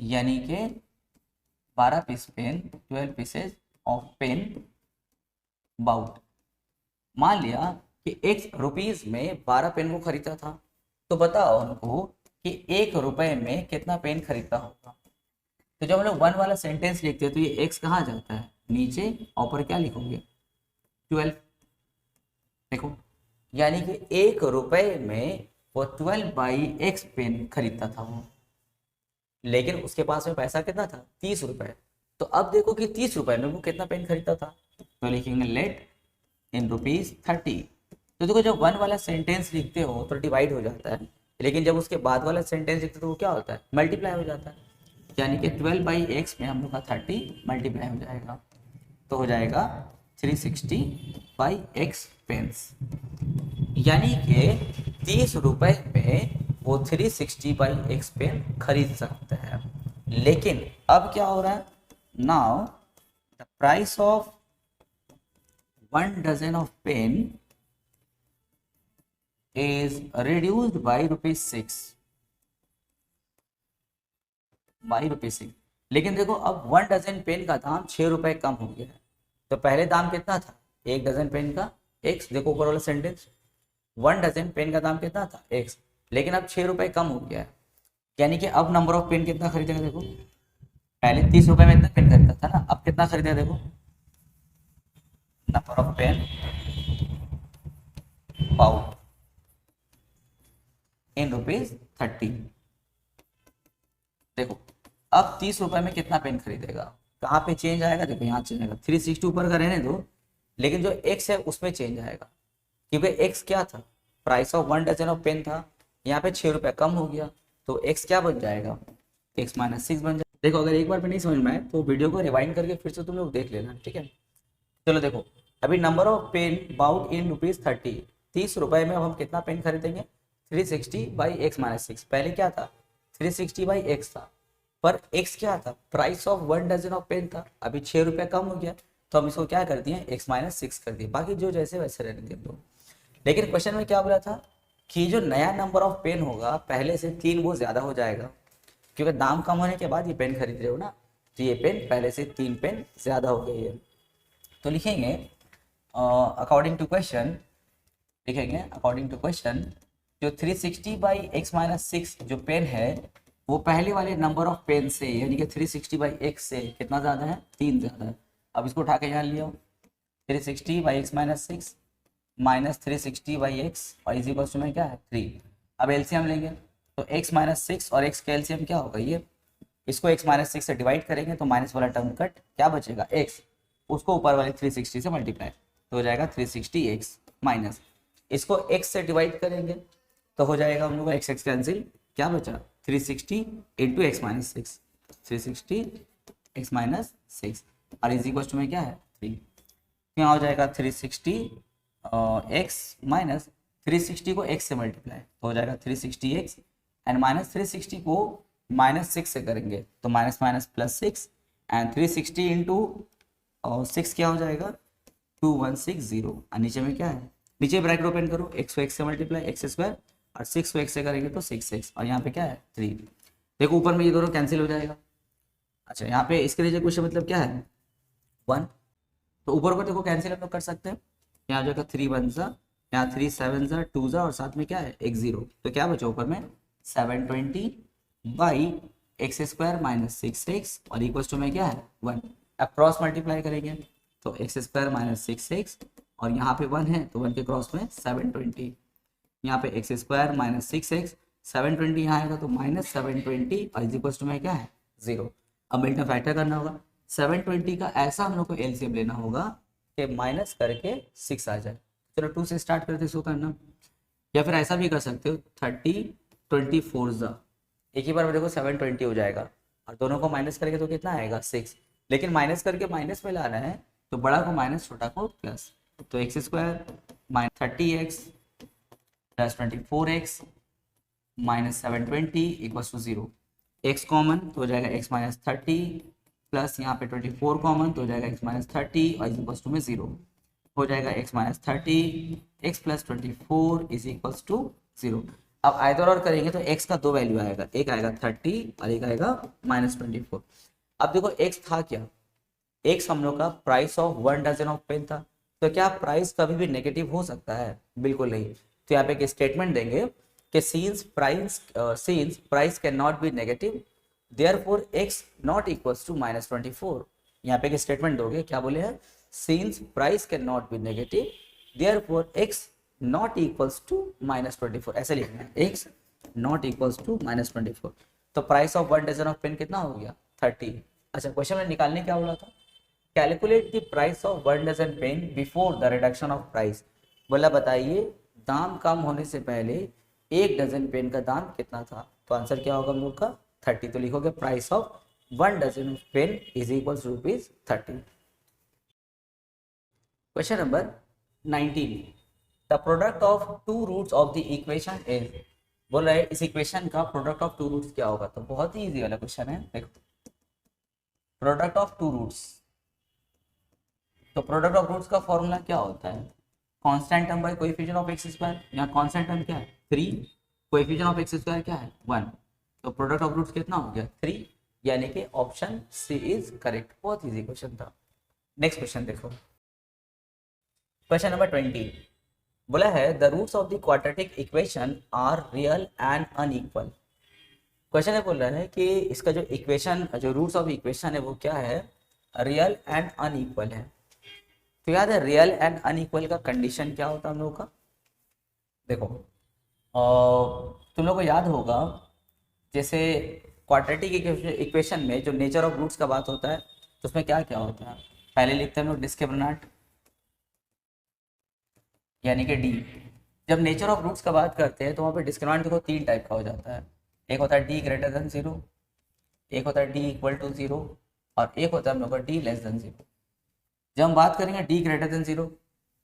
यानी कि 12 piece pen 12 pieces of pen bought. मान लिया कि x रुपीज में 12 पेन को खरीदता था, तो बताओ उनको कि 1 रुपए में कितना पेन खरीदता होगा। तो जब हम लोग 1 वाला सेंटेंस लिखते हैं तो ये x कहाँ जाता है नीचे, ऊपर क्या लिखोगे 12। देखो यानी कि 1 रुपए में वो 12/x पेन खरीदता था वो, लेकिन उसके पास में पैसा कितना था 30 रुपए। तो अब देखो कि 30 रुपए में वो कितना पेन खरीदता था, तो लिखेंगे लेट इन ₹30। तो देखो जब 1 वाला सेंटेंस लिखते हो तो डिवाइड हो जाता है, लेकिन जब उसके बाद वाला सेंटेंस लिखते हो तो वो क्या होता है मल्टीप्लाई हो जाता है, यानी कि 12/x में हम लोग का 30 मल्टीप्लाई हो जाएगा, तो हो जाएगा 360/x पेन्स, यानी कि 30 रुपए में वो 360/x पेन खरीद सकते हैं। लेकिन अब क्या हो रहा है, now the price of 1 dozen of pen is reduced by ₹6, ₹6। लेकिन देखो अब 1 डजन पेन का दाम 6 रुपए कम हो गया है, तो पहले दाम कितना था 1 डजन पेन का x, देखो ऊपर वाला सेंटेंस 1 डजन पेन का दाम कितना था x, लेकिन अब 6 रुपए कम हो गया है, यानी कि अब नंबर ऑफ पेन कितना खरीदेगा, देखो पहले 30 रुपए में इतना पेन खरीदता था ना, अब कितना खरीदेगा, देखो number of pen bought in ₹30। देखो अब 30 रुपए में कितना पेन खरीदेगा, कहाँ पे चेंज आएगा, देखो यहाँ चेंज आएगा, 360 ऊपर का रहने दो, लेकिन जो x है उसमें चेंज आएगा, क्योंकि x क्या था, price of 1 dozen of pen था, यहाँ पे 6 रुपए कम हो गया, तो x क्या बन जाएगा, x - 6 बन जाएगा। देखो अगर एक बार पे नहीं समझ में आए तो वीडियो को रिवाइंड करके फिर से तुम लोग देख लेना, ठीक है। चलो देखो अभी number of pen bought in ₹30, 30 रुपए में अब हम कितना पेन खरीदेंगे, 360 बाई x - 6। पहले क्या था, 360 बाई x था, पर x क्या था, price of 1 dozen of pen था, अभी 6 रुपए कम हो गया, तो हम इसको क्या कर दिए, x - 6 कर दिए, बाकी जो जैसे वैसे रहने दिए तो। लेकिन क्वेश्चन में क्या बोला था कि जो नया नंबर ऑफ पेन होगा पहले से 3 वो ज्यादा हो जाएगा, क्योंकि दाम कम होने के बाद ये पेन खरीद रहे हो ना, तो ये पेन पहले से 3 पेन ज्यादा हो गई है। तो लिखेंगे अकॉर्डिंग टू क्वेश्चन, लिखेंगे अकॉर्डिंग टू क्वेश्चन, जो 360 बाई x - 6 जो पेन है वो पहले वाले नंबर ऑफ पेन से, यानी कि 360 बाई x से कितना ज़्यादा है, 3 ज़्यादा है। अब इसको उठा के यहाँ लिया, 360 by x - 6 minus 360 by x और इज इक्वल टू में क्या है 3। अब एलसीएम लेंगे तो x - 6 और x का एलसीएम क्या होगा, ये इसको x - 6 से डिवाइड करेंगे तो माइनस वाला टर्म कट, क्या बचेगा x, उसको ऊपर वाले 360 से मल्टीप्लाई, तो हो जाएगा 360x माइनस इसको x से डिवाइड करेंगे तो हो जाएगा हम लोग का x कैंसिल, क्या बचा 360 इंटू x - 6, 360 x - 6 और इज इक्वल टू में क्या है 3, यहाँ हो जाएगा 360 x माइनस 360 को x से मल्टीप्लाई तो हो जाएगा 360x एंड माइनस 360 को -6 से करेंगे तो minus minus plus 6 and 360 into 6 क्या हो जाएगा 2160 और नीचे में क्या है, नीचे ब्रैकेट ओपन करो, x को x से मल्टीप्लाई x स्क्वायर और 6 को x से करेंगे तो 6x और यहाँ पे क्या है 3। देखो ऊपर में ये दोनों कैंसिल हो जाएगा। अच्छा यहाँ पे इसके नीचे क्वेश्चन मतलब क्या है 1, तो ऊपर को देखो कैंसिल हम लोग कर सकते हैं, यहाँ जो 3 1 सा, यहाँ 3 7 सा 2 सा और साथ में क्या है एक 0, तो क्या बचा ऊपर में 720 by x square minus 6x और इक्वल टू में क्या है 1। अब क्रॉस मल्टीप्लाई करेंगे तो x स्क्वायर माइनस 6x और यहाँ पे 1 है तो 1 के क्रॉस में 720, यहाँ पे x स्क्वायर माइनस 6x 720 यहाँ आएगा तो माइनस 720 और इज इक्वल टू में क्या है 0। अब मिल्टन फैक्टर करना होगा, 720 का ऐसा हम लोग को एलसीएम लेना होगा कि माइनस करके 6 आ जाए। चलो 2 से स्टार्ट करते इसको करना, या फिर ऐसा भी कर सकते हो 30 24 जा, एक ही बार में देखो 720 हो जाएगा और दोनों को माइनस करेंगे तो कितना आएगा 6, लेकिन माइनस करके माइनस में लाना है तो बड़ा को माइनस छोटा को प्लस, तो x square minus 30x plus 24x minus 720 equals to 0, x common तो हो जाएगा x माइनस 30 प्लस यहाँ पे 24 कॉमन तो हो जाएगा x माइनस 30 और इक्वल्स टू में 0 हो जाएगा x minus 30 x plus 24 is equals to 0। अब आइदर और करेंगे तो x का दो वैल्यू आएगा, एक आएगा 30 और एक आएगा माइनस 24। अब देखो x था क्या, x हम लोग का price of 1 dozen of pen था, तो क्या प्राइस कभी भी नेगेटिव हो सकता है, बिल्कुल नहीं। तो यहाँ पे एक स्टेटमेंट देंगे कि since price cannot be negative therefore x not equals to -24। यहाँ पे एक स्टेटमेंट दोगे, क्या बोले हैं, since price cannot be negative therefore x not equals to -24, ऐसे लिखना है x not equals to -24। तो price of 1 dozen of pen कितना हो गया 30। अच्छा क्वेश्चन में निकालने क्या बोला था, calculate the price of 1 dozen pen before the reduction of price, बोला बताइए दाम कम होने से पहले 1 डजन पेन का दाम कितना था, तो आंसर क्या होगा हम लोग का 30, तो लिखोगे price of 1 dozen of pen is equal to ₹30। Question number 19, the product of two roots of the equation is, बोल रहे इस इक्वेशन का प्रोडक्ट ऑफ टू रूट्स क्या होगा, तो बहुत ही इजी वाला क्वेश्चन है। देखो प्रोडक्ट ऑफ टू रूट्स, तो प्रोडक्ट ऑफ रूट्स का फॉर्मूला क्या होता है, constant term by coefficient of x square, यहाँ कांस्टेंट टर्म क्या है 3, कोएफिशिएंट ऑफ एक्स स्क्वायर क्या है 1, तो प्रोडक्ट ऑफ रूट्स कितना हो गया 3, यानी कि ऑप्शन सी इज करेक्ट। बहुत इजी क्वेश्चन था। नेक्स्ट क्वेश्चन देखो, क्वेश्चन नंबर 20, बोला है the roots of the quadratic equation are real and unequal. Question है बोल रहा है कि इसका जो इक्वेशन, जो रूट्स ऑफ इक्वेशन है वो क्या है, रियल एंड अनइक्वल है। तो याद है रियल एंड अनइक्वल का कंडीशन क्या होता है हम लोग का, देखो तुम लोग को याद होगा, जैसे क्वाड्रेटिक इक्वेशन में जो नेचर ऑफ रूट्स का बात होता है तो उसमें क्या क्या होता है, पहले लिखते हैं हम लोग डिस्क्रिमिनेंट यानी कि डी। जब नेचर ऑफ रूट्स का बात करते हैं तो वहाँ पे डिस्क्रिमिनेंट देखो तीन टाइप का हो जाता है। एक होता है डी ग्रेटर देन जीरो, एक होता है डी इक्वल टू जीरो, और एक होता है हम लोग का डी लेस देन जीरो। जब हम बात करेंगे डी ग्रेटर देन जीरो,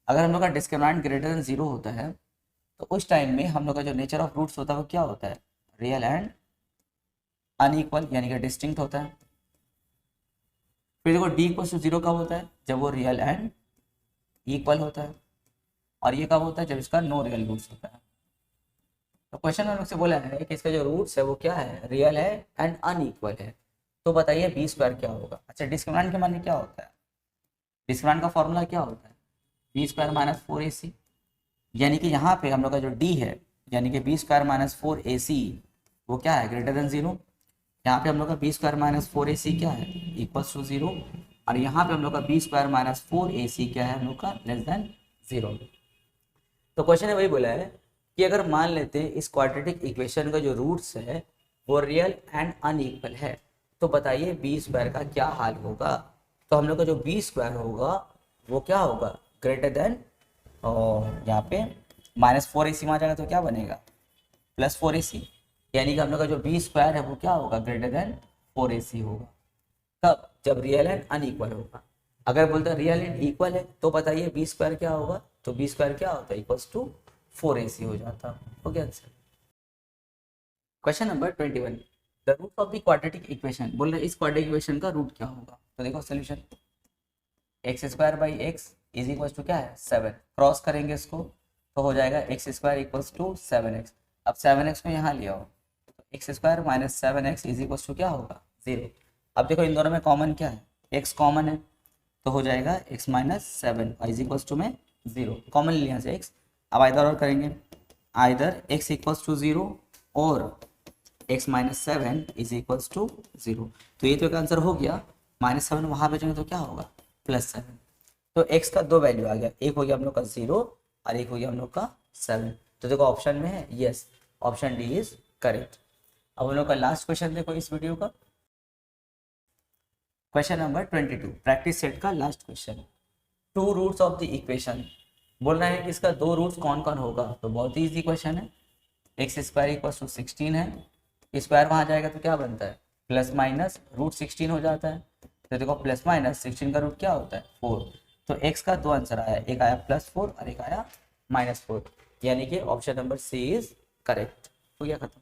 अगर हम लोग का डिस्क्रिमिनेंट ग्रेटर देन जीरो होता है तो उस टाइम में हम लोग का जो नेचर ऑफ रूट्स होता है वो क्या होता है, रियल एंड अनइक्वल यानी कि डिस्टिंक्ट होता है। फिर देखो डी इक्वल टू जीरो कब होता है, जब वो रियल एंड इक्वल होता है, और ये कब होता है, जब इसका नो रियल रूट्स होता है। तो क्वेश्चन में से बोला है कि इसका जो रूट्स है वो क्या है, रियल है एंड अनइक्वल है। तो बताइए बी स्क्वायर क्या होगा। अच्छा, डिस्क्रिमिनेंट के माने क्या होता है, डिस्क्रिमिनेंट का फॉर्मूला क्या होता है, B square minus four a सी। यानी कि यहाँ पे हम लोग का जो डी है यानी कि B square minus four a सी वो क्या है, ग्रेटर देन जीरो। यहाँ पे हम लोग का B square minus four a सी क्या है, इक्वल्स टू जीरो। और यहाँ पे हम लोग का B square minus four a सी क्या है, हम लोग का लेस देन जीरो। तो क्वेश्चन है वही बोला है कि अगर मान लेते हैं इस क्वाड्रेटिक इक्वेशन का जो रूट्स है वो रियल एंड अनइक्वल है, तो बताइए बी स्क्वायर का क्या हाल होगा। तो हम लोग का जो बी स्क्वायर होगा वो क्या होगा, ग्रेटर देन, और यहाँ पे माइनस फोर ए सी में आ जाएगा तो क्या बनेगा, प्लस फोर ए सी। यानी कि हम लोग का जो बी स्क्वायर है वो क्या होगा, ग्रेटर देन फोर ए सी होगा। कब, जब रियल एंड अनइक्वल होगा। अगर बोलते हैं रियल एंड इक्वल है तो बताइए बी स्क्वायर क्या होगा, तो बी स्क्वायर क्या होता है, equals to four a c हो जाता। हो गया answer. Question number 21, the root of the quadratic equation. बोल रहे इस क्वाड्रेटिक इक्वेशन का रूट क्या होगा। तो देखो solution, x square by x is equal to क्या है, सेवन। क्रॉस करेंगे इसको तो हो जाएगा x square equals to seven x. अब सेवन एक्स को यहाँ ले आओ तो x square minus seven x is equal to क्या होगा, जीरो। अब देखो इन दोनों में कॉमन क्या है, एक्स कॉमन है तो हो जाएगा x minus seven is equals to में जीरो, कॉमन लिया से एक्स। अब आइदर और करेंगे, either x equals to zero और x minus seven is equals to zero. तो ये तो एक आंसर हो गया, माइनस सेवन वहाँ भेजेंगे तो क्या होगा, प्लस सेवन। तो एक्स का दो वैल्यू आ गया, एक हो गया हम लोग का जीरो और एक हो गया हम लोग का सेवन। तो देखो ऑप्शन में है yes, option D is correct. अब हम लोग का लास्ट क्वेश्चन देखो इस वीडियो का, क्वेश्चन नंबर 22, प्रैक्टिस सेट का last question. Two roots of the equation. बोल रहे हैं कि इसका दो रूट्स कौन कौन होगा। तो बहुत ही ईजी क्वेश्चन है, एक्स स्क्वायर इक्वल टू 16 है, स्क्वायर वहाँ जाएगा तो क्या बनता है, प्लस माइनस रूट 16 हो जाता है। तो देखो प्लस माइनस 16 का रूट क्या होता है, 4। तो एक्स का दो आंसर आया, एक आया प्लस 4 और एक आया माइनस 4, यानी कि option number C is correct. हो गया खत्म।